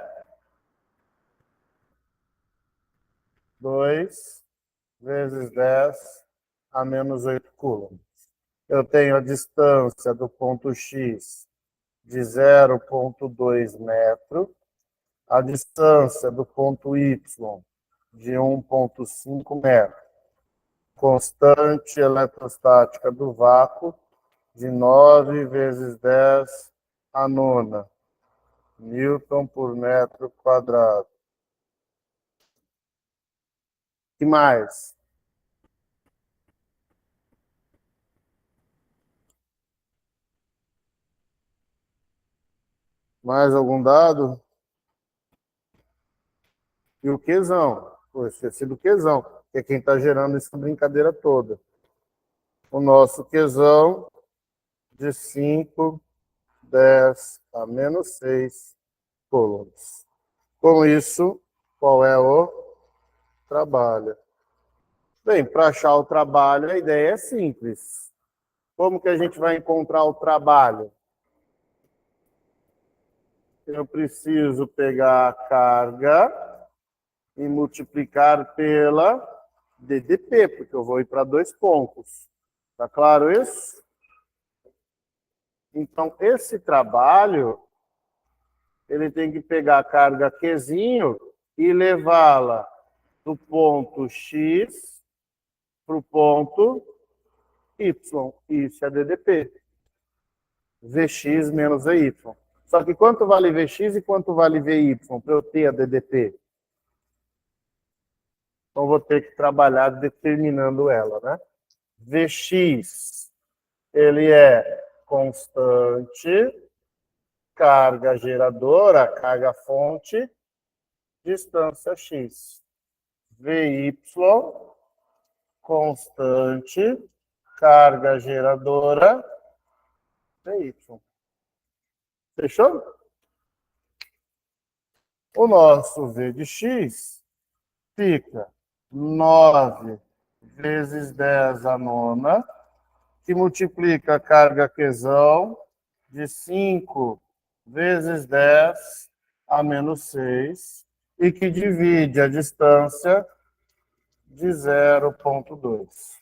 S1: 2 vezes 10 a menos 8 coulombs. Eu tenho a distância do ponto X de 0,2 metro, a distância do ponto Y de 1,5 metro, constante eletrostática do vácuo de 9 vezes 10 a nona, Newton por metro quadrado. E mais? Mais algum dado? E o Qzão? Pô, esqueci do Qzão, que é quem está gerando essa brincadeira toda. O nosso Qzão de 5, 10 a menos 6 coulombs. Com isso, qual é o trabalho? Bem, para achar o trabalho, a ideia é simples. Como que a gente vai encontrar o trabalho? Eu preciso pegar a carga e multiplicar pela DDP, porque eu vou ir para 2 pontos. Tá claro isso? Então, esse trabalho, ele tem que pegar a carga Qzinho e levá-la do ponto X para o ponto Y. Isso é DDP. Vx menos Vy. Só que quanto vale Vx e quanto vale Vy para eu ter a DDP? Então, vou ter que trabalhar determinando ela, né? Vx, ele é constante, carga geradora, carga fonte, distância x. Vy, constante, carga geradora, Vy. Fechou? O nosso V de x fica 9 vezes 10 a nona, que multiplica a carga Qzão de 5 vezes 10 a menos 6, e que divide a distância de 0,2.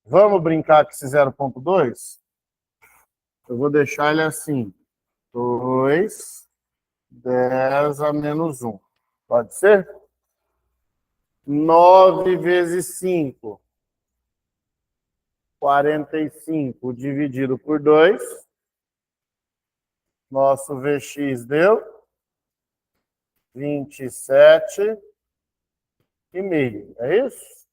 S1: Vamos brincar com esse 0,2? Eu vou deixar ele assim. 2, 10 a menos 1. Pode ser? 9 vezes 5. 45 dividido por 2. Nosso Vx deu 27,5. É isso?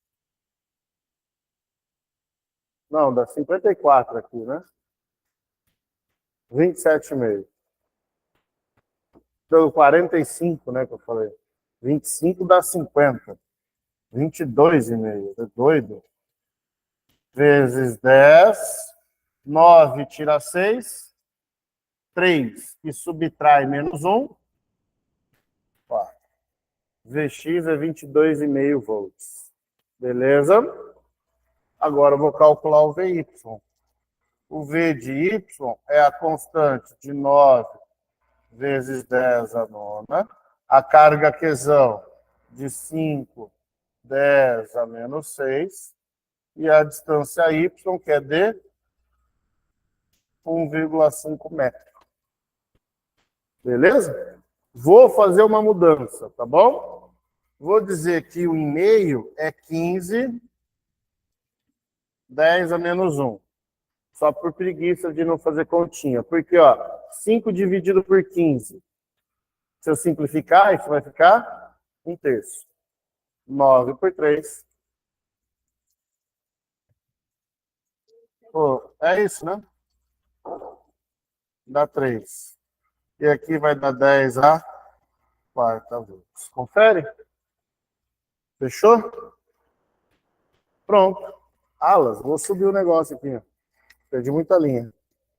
S1: Não, dá 54 aqui, né? 27,5. Então, 45, né, que eu falei. 25 dá 50. 22,5. É doido? Vezes 10. 9 tira 6. 3. E subtrai menos 1. 4. Vx é 22,5 volts. Beleza? Agora eu vou calcular o Vy. O V de Y é a constante de 9 vezes 10 a nona. A carga Qzão de 5, 10 a menos 6. E a distância Y, que é de 1,5 metro. Beleza? Vou fazer uma mudança, tá bom? Vou dizer que o e-mail é 15, 10 a menos 1. Só por preguiça de não fazer continha. Porque, ó, 5 dividido por 15. Se eu simplificar, isso vai ficar 1/3. 9 por 3. Pô, é isso, né? Dá 3. E aqui vai dar 10 a quarta volts. Confere? Fechou? Pronto. Alas, vou subir o negócio aqui. Ó. Perdi muita linha.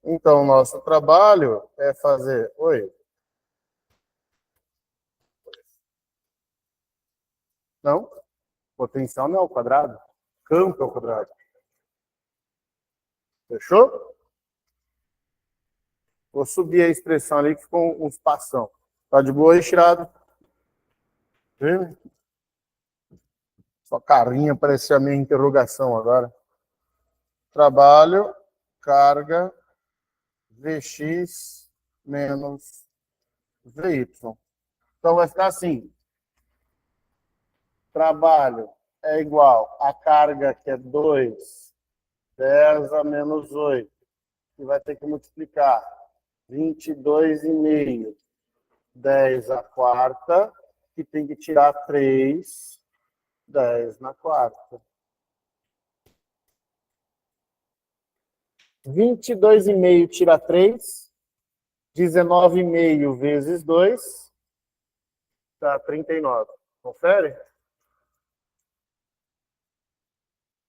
S1: Então, nosso trabalho é fazer... Oi? Não? Potencial não é o quadrado. Campo é o quadrado. Fechou? Vou subir a expressão ali que ficou um espação. Tá de boa aí, tirado? Firme? Sua carinha parecia a minha interrogação agora. Trabalho, carga, Vx menos Vy. Então vai ficar assim. Trabalho é igual a carga, que é 2, 10 a menos 8. E vai ter que multiplicar 22,5, 10 a quarta, que tem que tirar 3, 10 na quarta. 22,5 tira 3, 19,5 vezes 2, dá 39. Confere?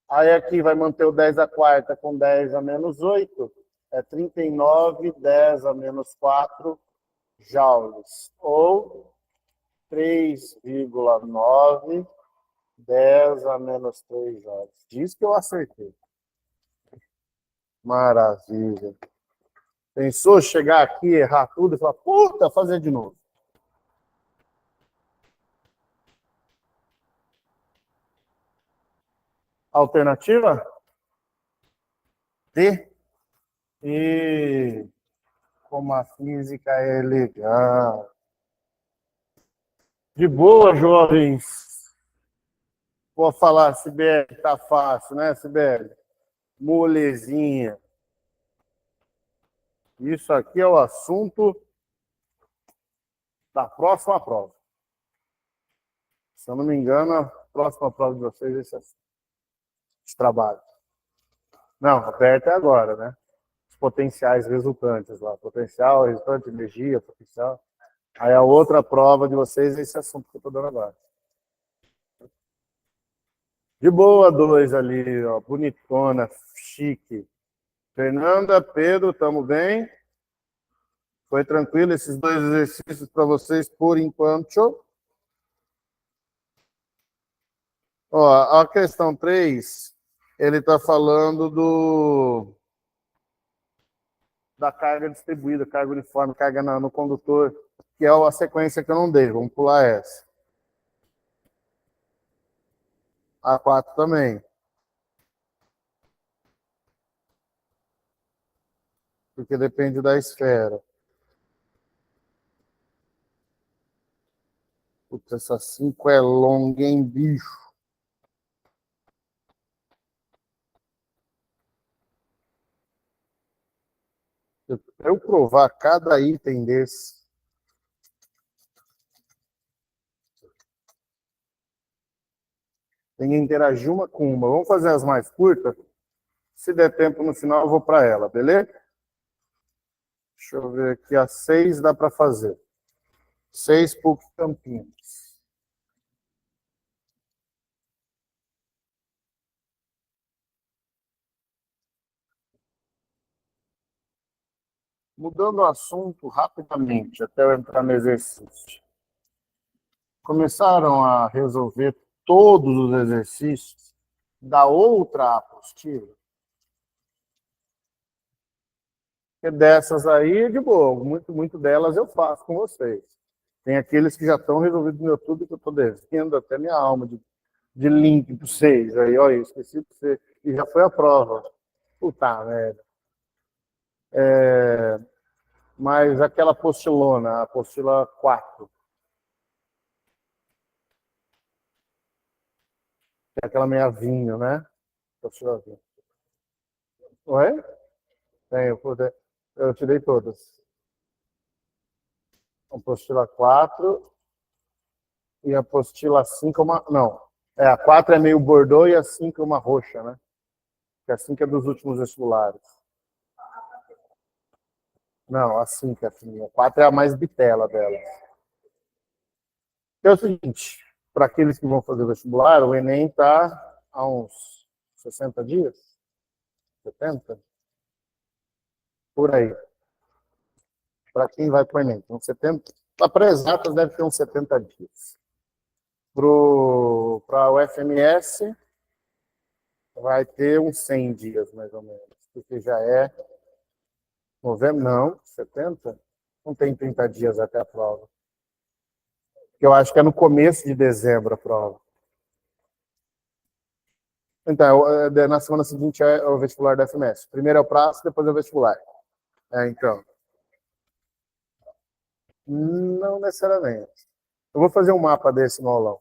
S1: Aí aqui vai manter o 10 a quarta com 10 a menos 8, é 39, 10 a menos 4 joules, ou 3,9, 10 a menos 3 joules. Diz que eu acertei. Maravilha. Pensou chegar aqui, errar tudo e falar, puta, fazer de novo. Alternativa? D. E como a física é legal. De boa, jovens. Vou falar, Sibeli, tá fácil, né, Sibeli? Molezinha. Isso aqui é o assunto da próxima prova. Se eu não me engano, a próxima prova de vocês é esse trabalho. Não, aperta agora, né? Os potenciais resultantes lá. Potencial, resultante, energia, potencial. Aí a outra prova de vocês é esse assunto que eu estou dando agora. De boa, 2 ali, ó, bonitona, chique. Fernanda, Pedro, estamos bem? Foi tranquilo esses 2 exercícios para vocês por enquanto? Ó, a questão 3, ele está falando da carga distribuída, carga uniforme, carga no condutor, que é a sequência que eu não dei. Vamos pular essa. A 4 também. Porque depende da esfera. Putz, essa 5 é longa, hein, bicho? Para eu provar cada item desse, tem que interagir uma com uma. Vamos fazer as mais curtas? Se der tempo no final, eu vou para ela, beleza? Deixa eu ver aqui. A 6 dá para fazer. 6 PUC Campinas. Mudando o assunto rapidamente, até eu entrar no exercício. Começaram a resolver todos os exercícios da outra apostila? Porque dessas aí, de boa, muito delas eu faço com vocês. Tem aqueles que já estão resolvidos no YouTube, que eu estou devendo até minha alma de link para vocês. Aí, olha, esqueci para você. E já foi a prova. Puta merda. Mas aquela apostilona, a apostila 4, que é aquela meia vinho, né? Apostila vinho. Oi? Tem, eu tirei todas. Apostila 4 e a apostila 5 é uma... Não, a 4 é meio bordô e a 5 é uma roxa, né? Que a 5 é dos últimos vestibulares. Não, a 5 é a fininha. A 4 é a mais bitela dela. É o seguinte, para aqueles que vão fazer vestibular, o Enem está há uns 60 dias? 70? por aí. Para quem vai para o Enem. Então, 70, para exatas deve ter uns 70 dias. Para o FMS, vai ter uns 100 dias, mais ou menos. Porque já é novembro, não, 70? Não tem 30 dias até a prova. Eu acho que é no começo de dezembro a prova. Então, na semana seguinte é o vestibular da FMS. Primeiro é o prazo, depois é o vestibular. Então. Não necessariamente. Eu vou fazer um mapa desse no aulão.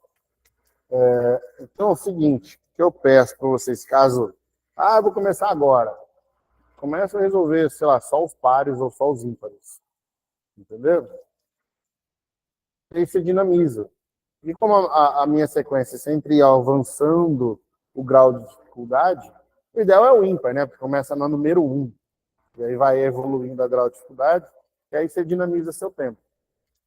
S1: Então é o seguinte, que eu peço para vocês, caso... eu vou começar agora. Começa a resolver, sei lá, só os pares ou só os ímpares. Entendeu? E aí você dinamiza. E como a minha sequência sempre ia avançando o grau de dificuldade, o ideal é o ímpar, né? Porque começa no número 1. E aí vai evoluindo a grau de dificuldade, e aí você dinamiza seu tempo.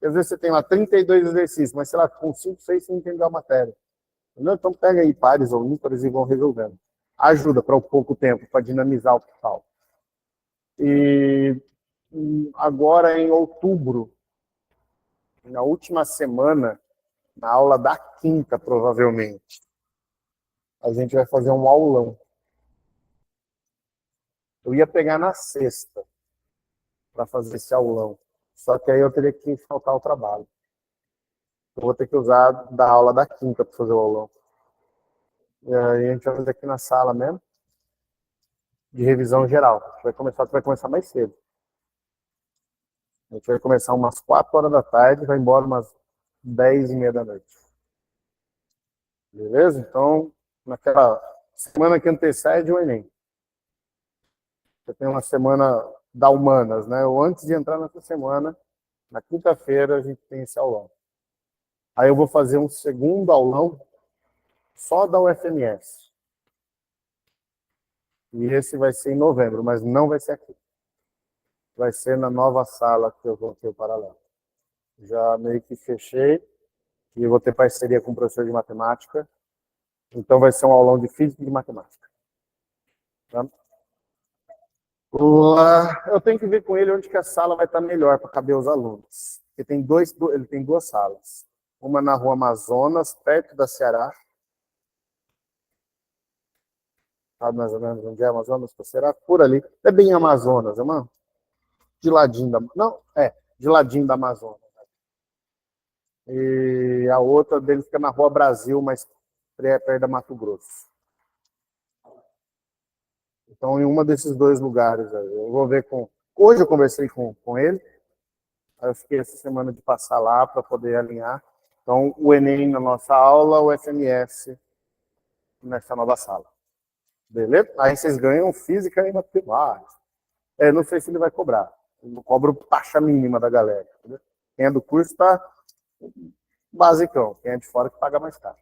S1: E às vezes você tem lá 32 exercícios, mas sei lá, com 5, 6 você entendeu a matéria. Entendeu? Então pega aí pares ou ímpares e vão resolvendo. Ajuda para o pouco tempo, para dinamizar o total. E agora em outubro, na última semana, na aula da quinta, provavelmente, a gente vai fazer um aulão. Eu ia pegar na sexta para fazer esse aulão. Só que aí eu teria que faltar o trabalho. Eu vou ter que usar da aula da quinta para fazer o aulão. E aí a gente vai fazer aqui na sala mesmo, de revisão geral. A gente vai começar mais cedo. A gente vai começar umas 4 horas da tarde, vai embora umas 10h30 da noite. Beleza? Então, naquela semana que antecede o Enem. Você tem uma semana da Humanas, né? Ou antes de entrar nessa semana, na quinta-feira, a gente tem esse aulão. Aí eu vou fazer um segundo aulão só da UFMS. E esse vai ser em novembro, mas não vai ser aqui. Vai ser na nova sala que eu vou ter o paralelo. Já meio que fechei. E eu vou ter parceria com o professor de matemática. Então vai ser um aulão de física e de matemática. Tá? Lá, eu tenho que ver com ele onde que a sala vai estar melhor para caber os alunos. Ele tem 2 salas. Uma na Rua Amazonas, perto da Ceará. Sabe mais ou menos onde é Amazonas? Será? Por ali. É bem Amazonas, irmão? De ladinho da... Não, de ladinho da Amazonas. E a outra dele fica na Rua Brasil, mas perto da Mato Grosso. Então, em uma desses 2 lugares, eu vou ver com... Hoje eu conversei com ele, eu fiquei essa semana de passar lá para poder alinhar. Então, o Enem na nossa aula, o FMS nessa nova sala. Beleza? Aí vocês ganham física e matemática. Não sei se ele vai cobrar. Eu cobro taxa mínima da galera. Entendeu? Quem é do curso está basicão. Quem é de fora que paga mais caro.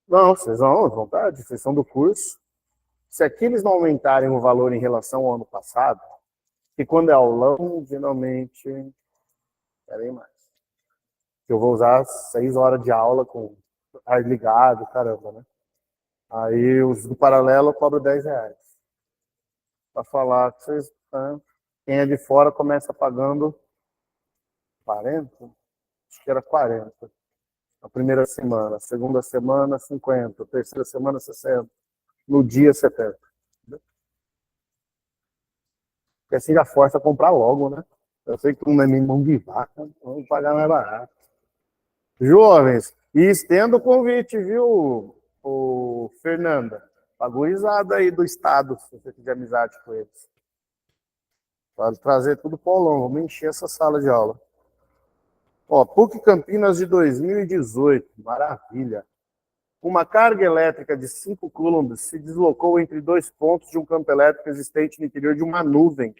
S1: Não, vocês vão à vontade, vocês são do curso. Se aqui eles não aumentarem o valor em relação ao ano passado, que quando é aulão, geralmente, querem mais. Eu vou usar 6 horas de aula com ar ligado, caramba, né? Aí os do paralelo eu cobro R$10. Para falar que vocês... Quem é de fora começa pagando 40? Acho que era 40. A primeira semana. A segunda semana, 50. A terceira semana, 60. No dia, 70. Porque assim já força a comprar logo, né? Eu sei que não é nem mão de vaca, vamos pagar mais barato. Jovens, e estendo o convite, viu, o Fernanda? Pagurizada aí do Estado, se você tiver amizade com eles. Pode trazer tudo para o aulão, vamos encher essa sala de aula. Ó, PUC Campinas de 2018, maravilha. Uma carga elétrica de 5 coulombs se deslocou entre 2 pontos de um campo elétrico existente no interior de uma nuvem.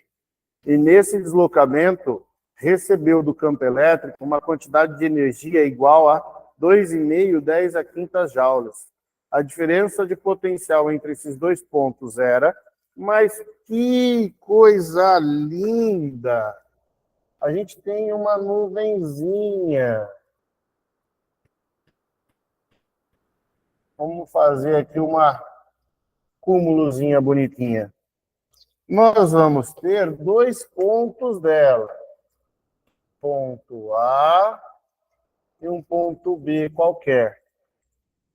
S1: E nesse deslocamento, recebeu do campo elétrico uma quantidade de energia igual a 2,5 10 a quinta joules. A diferença de potencial entre esses 2 pontos era... Mas que coisa linda! A gente tem uma nuvenzinha. Vamos fazer aqui uma cúmulozinha bonitinha. Nós vamos ter dois pontos dela. Ponto A e um ponto B qualquer.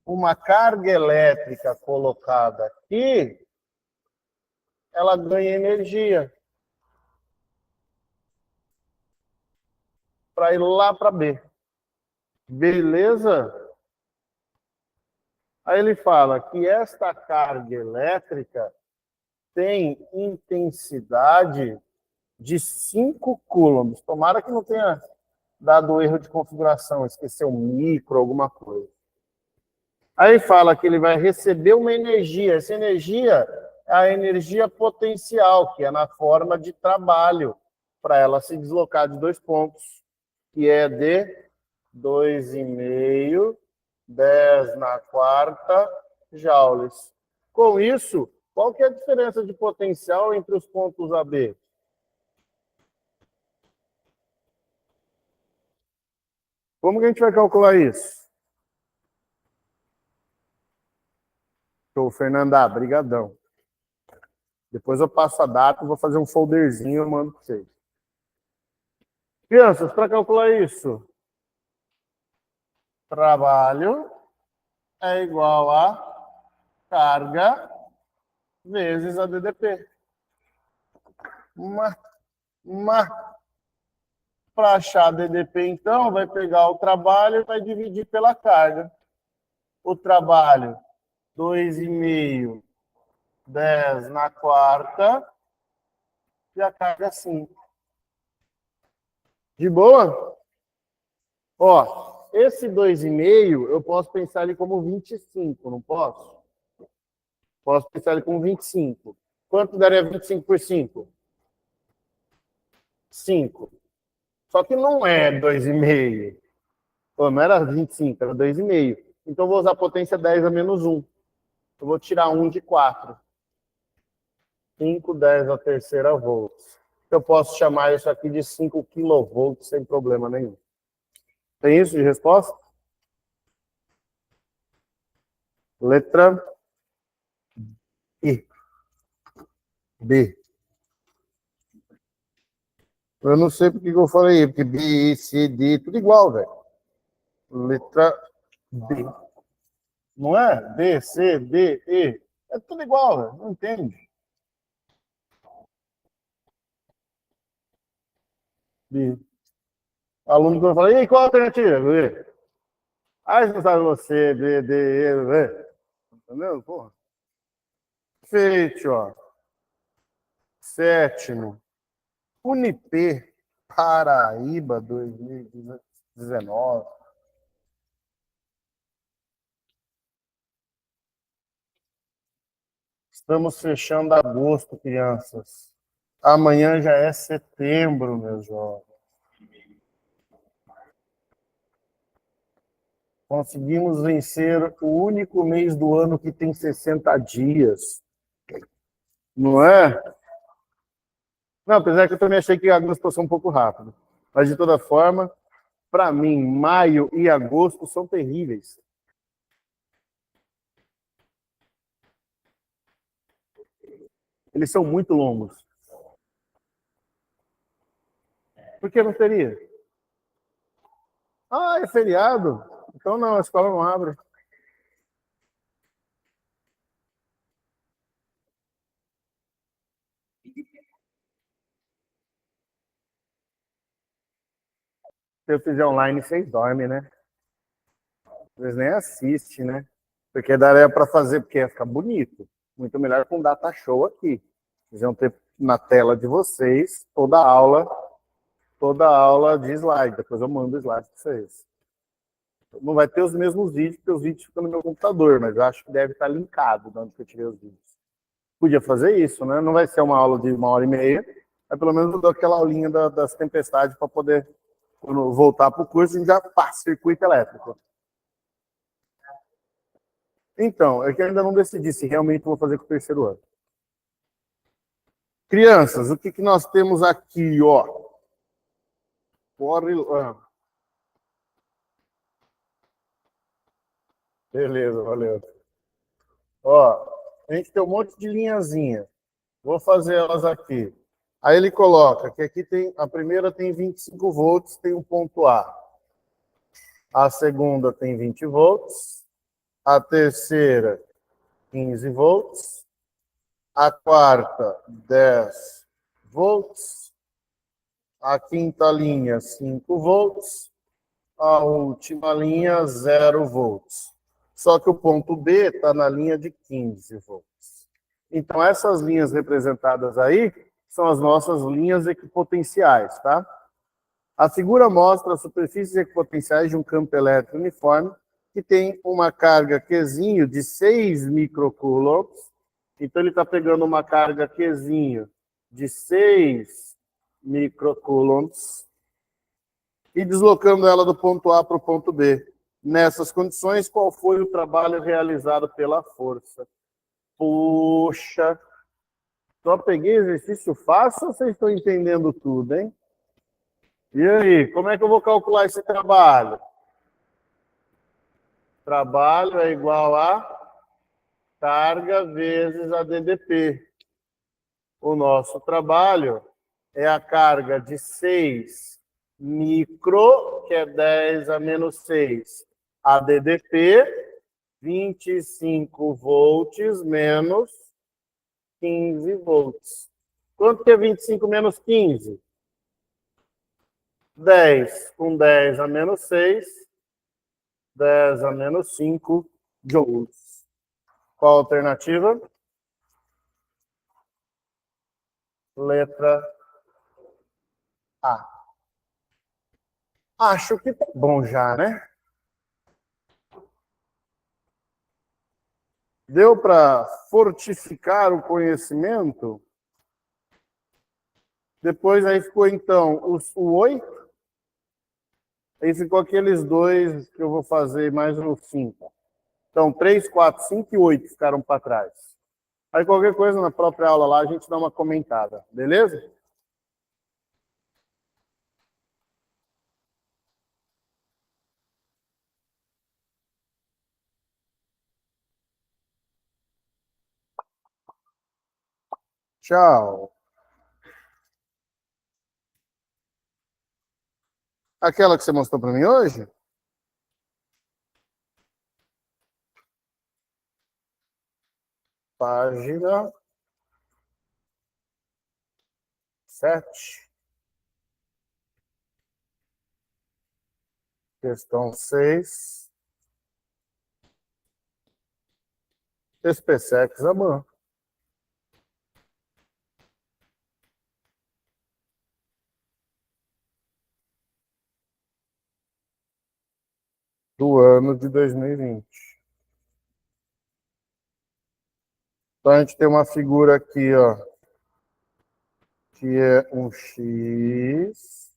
S1: Uma carga elétrica colocada aqui, ela ganha energia para ir lá para B. Beleza? Aí ele fala que esta carga elétrica tem intensidade de 5 coulombs. Tomara que não tenha dado erro de configuração, esqueceu micro, alguma coisa. Aí fala que ele vai receber uma energia. Essa energia é a energia potencial, que é na forma de trabalho, para ela se deslocar de 2 pontos, que é de 2,5, 10 na quarta joules. Com isso, qual que é a diferença de potencial entre os pontos AB? Como que a gente vai calcular isso? Show, Fernanda, brigadão. Depois eu passo a data, vou fazer um folderzinho e mando para vocês. Crianças, para calcular isso, trabalho é igual a carga vezes a DDP. Para achar DDP, então, vai pegar o trabalho e vai dividir pela carga. O trabalho, 2,5, 10 na quarta, e a carga 5. De boa? Ó, esse 2,5 eu posso pensar ele como 25, não posso? Posso pensar ele como 25. Quanto daria 25 por 5? 5. Só que não é 2,5. Pô, não era 25, era 2,5. Então eu vou usar a potência 10 a menos 1. Eu vou tirar 1 de 4. 5, 10 a terceira volts. Eu posso chamar isso aqui de 5 kV sem problema nenhum. Tem isso de resposta? Letra I. B. Eu não sei porque que eu falei, porque B, C, D, tudo igual, velho. Letra B. Não é? B, C, D, E. É tudo igual, velho. Não entende. B. Aluno que eu falei, e aí, qual a alternativa? B. Ah, você não sabe você, B, D, E, B. Entendeu? Porra. Feito, ó. Sétimo. Unip, Paraíba, 2019. Estamos fechando agosto, crianças. Amanhã já é setembro, meus jovens. Conseguimos vencer o único mês do ano que tem 60 dias. Não é? Não, apesar que eu também achei que agosto passou um pouco rápido. Mas, de toda forma, para mim, maio e agosto são terríveis. Eles são muito longos. Por que não teria? Ah, é feriado? Então não, a escola não abre. Se eu fizer online, vocês dormem, né? Vocês nem assistem, né? Porque daria para fazer, porque ia ficar bonito. Muito melhor com data show aqui. Vocês vão ter na tela de vocês toda a aula de slide. Depois eu mando o slide para vocês. Não vai ter os mesmos vídeos, porque os vídeos ficam no meu computador, mas eu acho que deve estar linkado de onde eu tirei os vídeos. Podia fazer isso, né? Não vai ser uma aula de 1h30, mas pelo menos eu dou aquela aulinha das tempestades para poder, quando voltar para o curso, a gente já passa circuito elétrico. Então, é que eu ainda não decidi se realmente vou fazer com o terceiro ano. Crianças, o que nós temos aqui, ó? Corre. Beleza, valeu. Ó, a gente tem um monte de linhazinha. Vou fazer elas aqui. Aí ele coloca que aqui tem, a primeira tem 25 volts, tem um ponto A. A segunda tem 20 volts. A terceira, 15 volts. A quarta, 10 volts. A quinta linha, 5 volts. A última linha, 0 volts. Só que o ponto B está na linha de 15 volts. Então, essas linhas representadas aí são as nossas linhas equipotenciais, tá? A figura mostra as superfícies equipotenciais de um campo elétrico uniforme que tem uma carga Qzinho de 6 microcoulombs. Então, ele está pegando uma carga Qzinho de 6 microcoulombs e deslocando ela do ponto A para o ponto B. Nessas condições, qual foi o trabalho realizado pela força? Puxa, só peguei exercício fácil ou vocês estão entendendo tudo, hein? E aí, como é que eu vou calcular esse trabalho? Trabalho é igual a carga vezes a DDP. O nosso trabalho é a carga de 6 micro, que é 10 a menos 6, a DDP, 25 volts menos 15 volts. Quanto que é 25 menos 15? 10. Com 10 a menos 6, 10 a menos 5 joules. Qual a alternativa? Letra A. Acho que tá bom já, né? Deu para fortificar o conhecimento? Depois aí ficou, então, o 8. Aí ficou aqueles dois que eu vou fazer mais no 5. Então, 3, 4, 5 e 8 ficaram para trás. Aí qualquer coisa na própria aula lá a gente dá uma comentada, beleza? Tchau. Aquela que você mostrou para mim hoje? Página 7. Questão 6. SpaceX amanhã. Do ano de 2020. Então a gente tem uma figura aqui, ó, que é um X,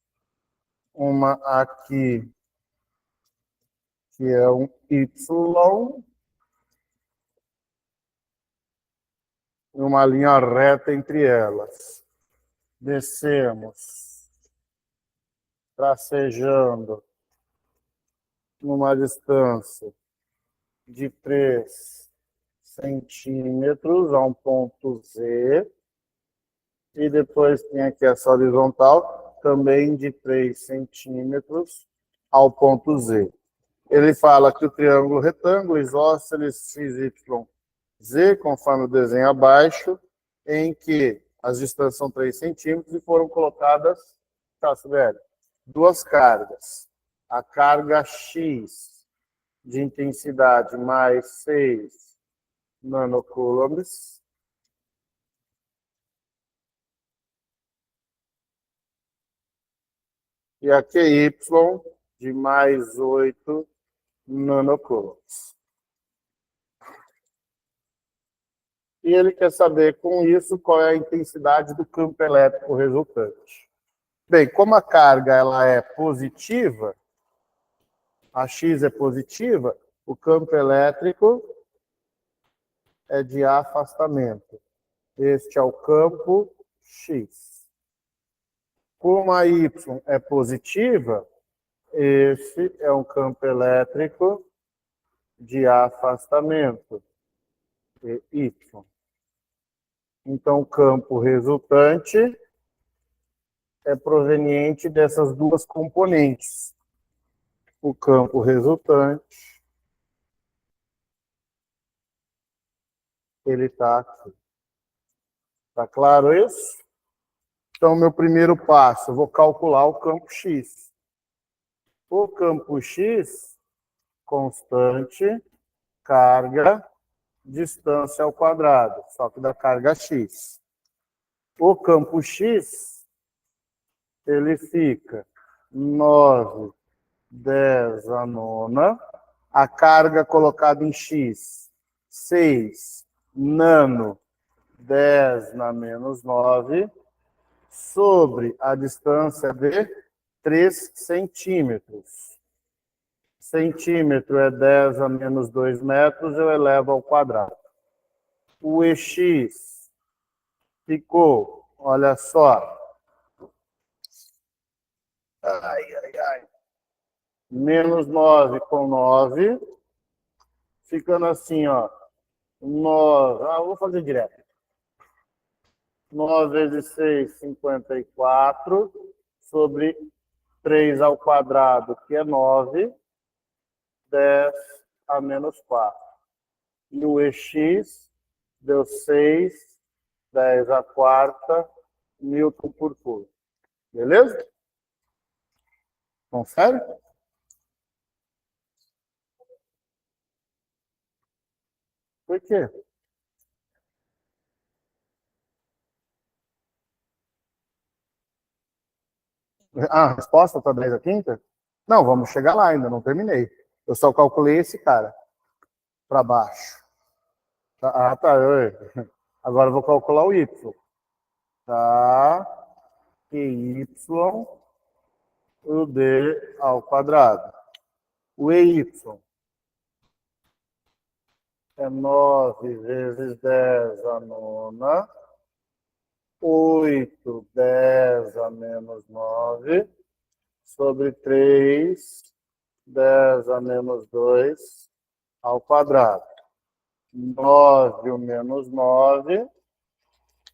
S1: uma aqui que é um Y, e uma linha reta entre elas. Descemos, tracejando numa distância de 3 centímetros a um ponto Z, e depois tem aqui essa horizontal, também de 3 centímetros ao ponto Z. Ele fala que o triângulo retângulo isósceles XYZ, conforme o desenho abaixo, em que as distâncias são 3 centímetros e foram colocadas, traço velho, duas cargas. A carga X de intensidade mais 6 nanocoulombs, e a QY de mais 8 nanocoulombs. E ele quer saber, com isso, qual é a intensidade do campo elétrico resultante. Bem, como a carga ela é positiva, a X é positiva, o campo elétrico é de afastamento. Este é o campo X. Como a Y é positiva, esse é um campo elétrico de afastamento, Y. Então, o campo resultante é proveniente dessas duas componentes. O campo resultante, ele está aqui. Está claro isso? Então, meu primeiro passo, eu vou calcular o campo X. O campo X, constante, carga, distância ao quadrado, só que da carga X. O campo X, ele fica 9, 10 a nona. A carga colocada em X, 6 nano, 10 na menos 9, sobre a distância de 3 centímetros. Centímetro é 10 a menos 2 metros, eu elevo ao quadrado. O EX ficou, olha só, menos 9 com 9, ficando assim, ó, 9, vou fazer direto. 9 vezes 6, 54, sobre 3 ao quadrado, que é 9, 10 a menos 4. E o EX deu 6, 10 a quarta, Newton por pulso. Beleza? Confere? Por quê? A resposta está 10 a quinta? Não, vamos chegar lá ainda, não terminei. Eu só calculei esse cara para baixo. Tá. Agora eu vou calcular o Y. Tá? Que Y, o D ao quadrado. O EY é 9 vezes 10 a nona, 8, 10 a menos 9, sobre 3, 10 a menos 2 ao quadrado. 9 o menos 9,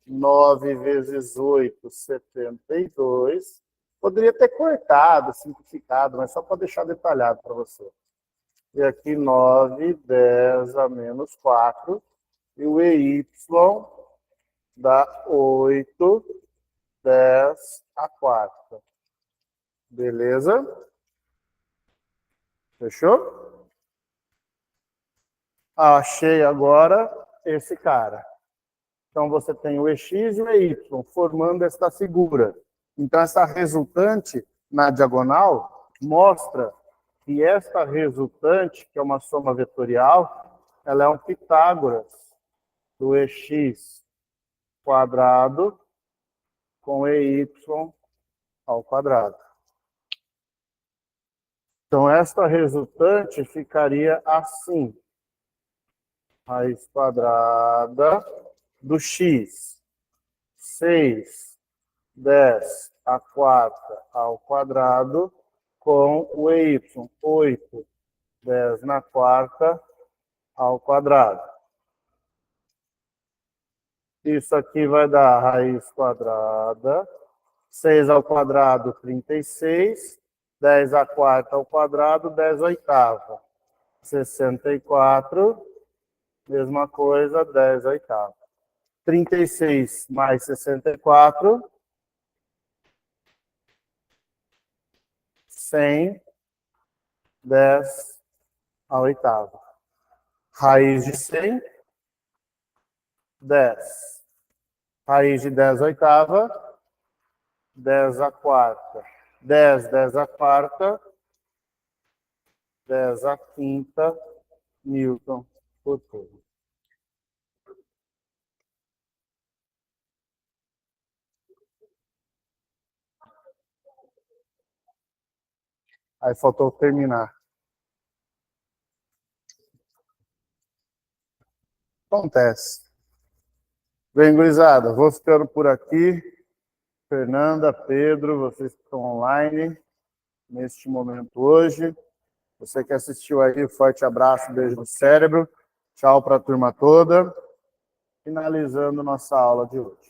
S1: 9 vezes 8, 72. Poderia ter cortado, simplificado, mas só para deixar detalhado para você. E aqui 9, 10 a menos 4. E o EY dá 8, 10 a quarta. Beleza? Fechou? Achei agora esse cara. Então, você tem o EX e o EY formando esta figura. Então, essa resultante na diagonal mostra que esta resultante, que é uma soma vetorial, ela é um Pitágoras do EX quadrado com EY ao quadrado. Então, esta resultante ficaria assim. Raiz quadrada do X. 6, 10 a quarta ao quadrado com o EY. 8, 10 na quarta ao quadrado. Isso aqui vai dar raiz quadrada. 6 ao quadrado, 36. 10 a quarta ao quadrado, 10 oitava. 64. Mesma coisa, 10 oitava. 36 mais 64. 100. 10 a oitava. Raiz de 100. 10. Raiz de 10 oitava. 10 a quarta. 10, 10 a quarta. 10 a quinta. Newton por turno. Aí faltou terminar. Acontece. Bem, gurizada, vou ficando por aqui. Fernanda, Pedro, vocês que estão online neste momento hoje. Você que assistiu aí, forte abraço, beijo no cérebro. Tchau para a turma toda. finalizando nossa aula de hoje.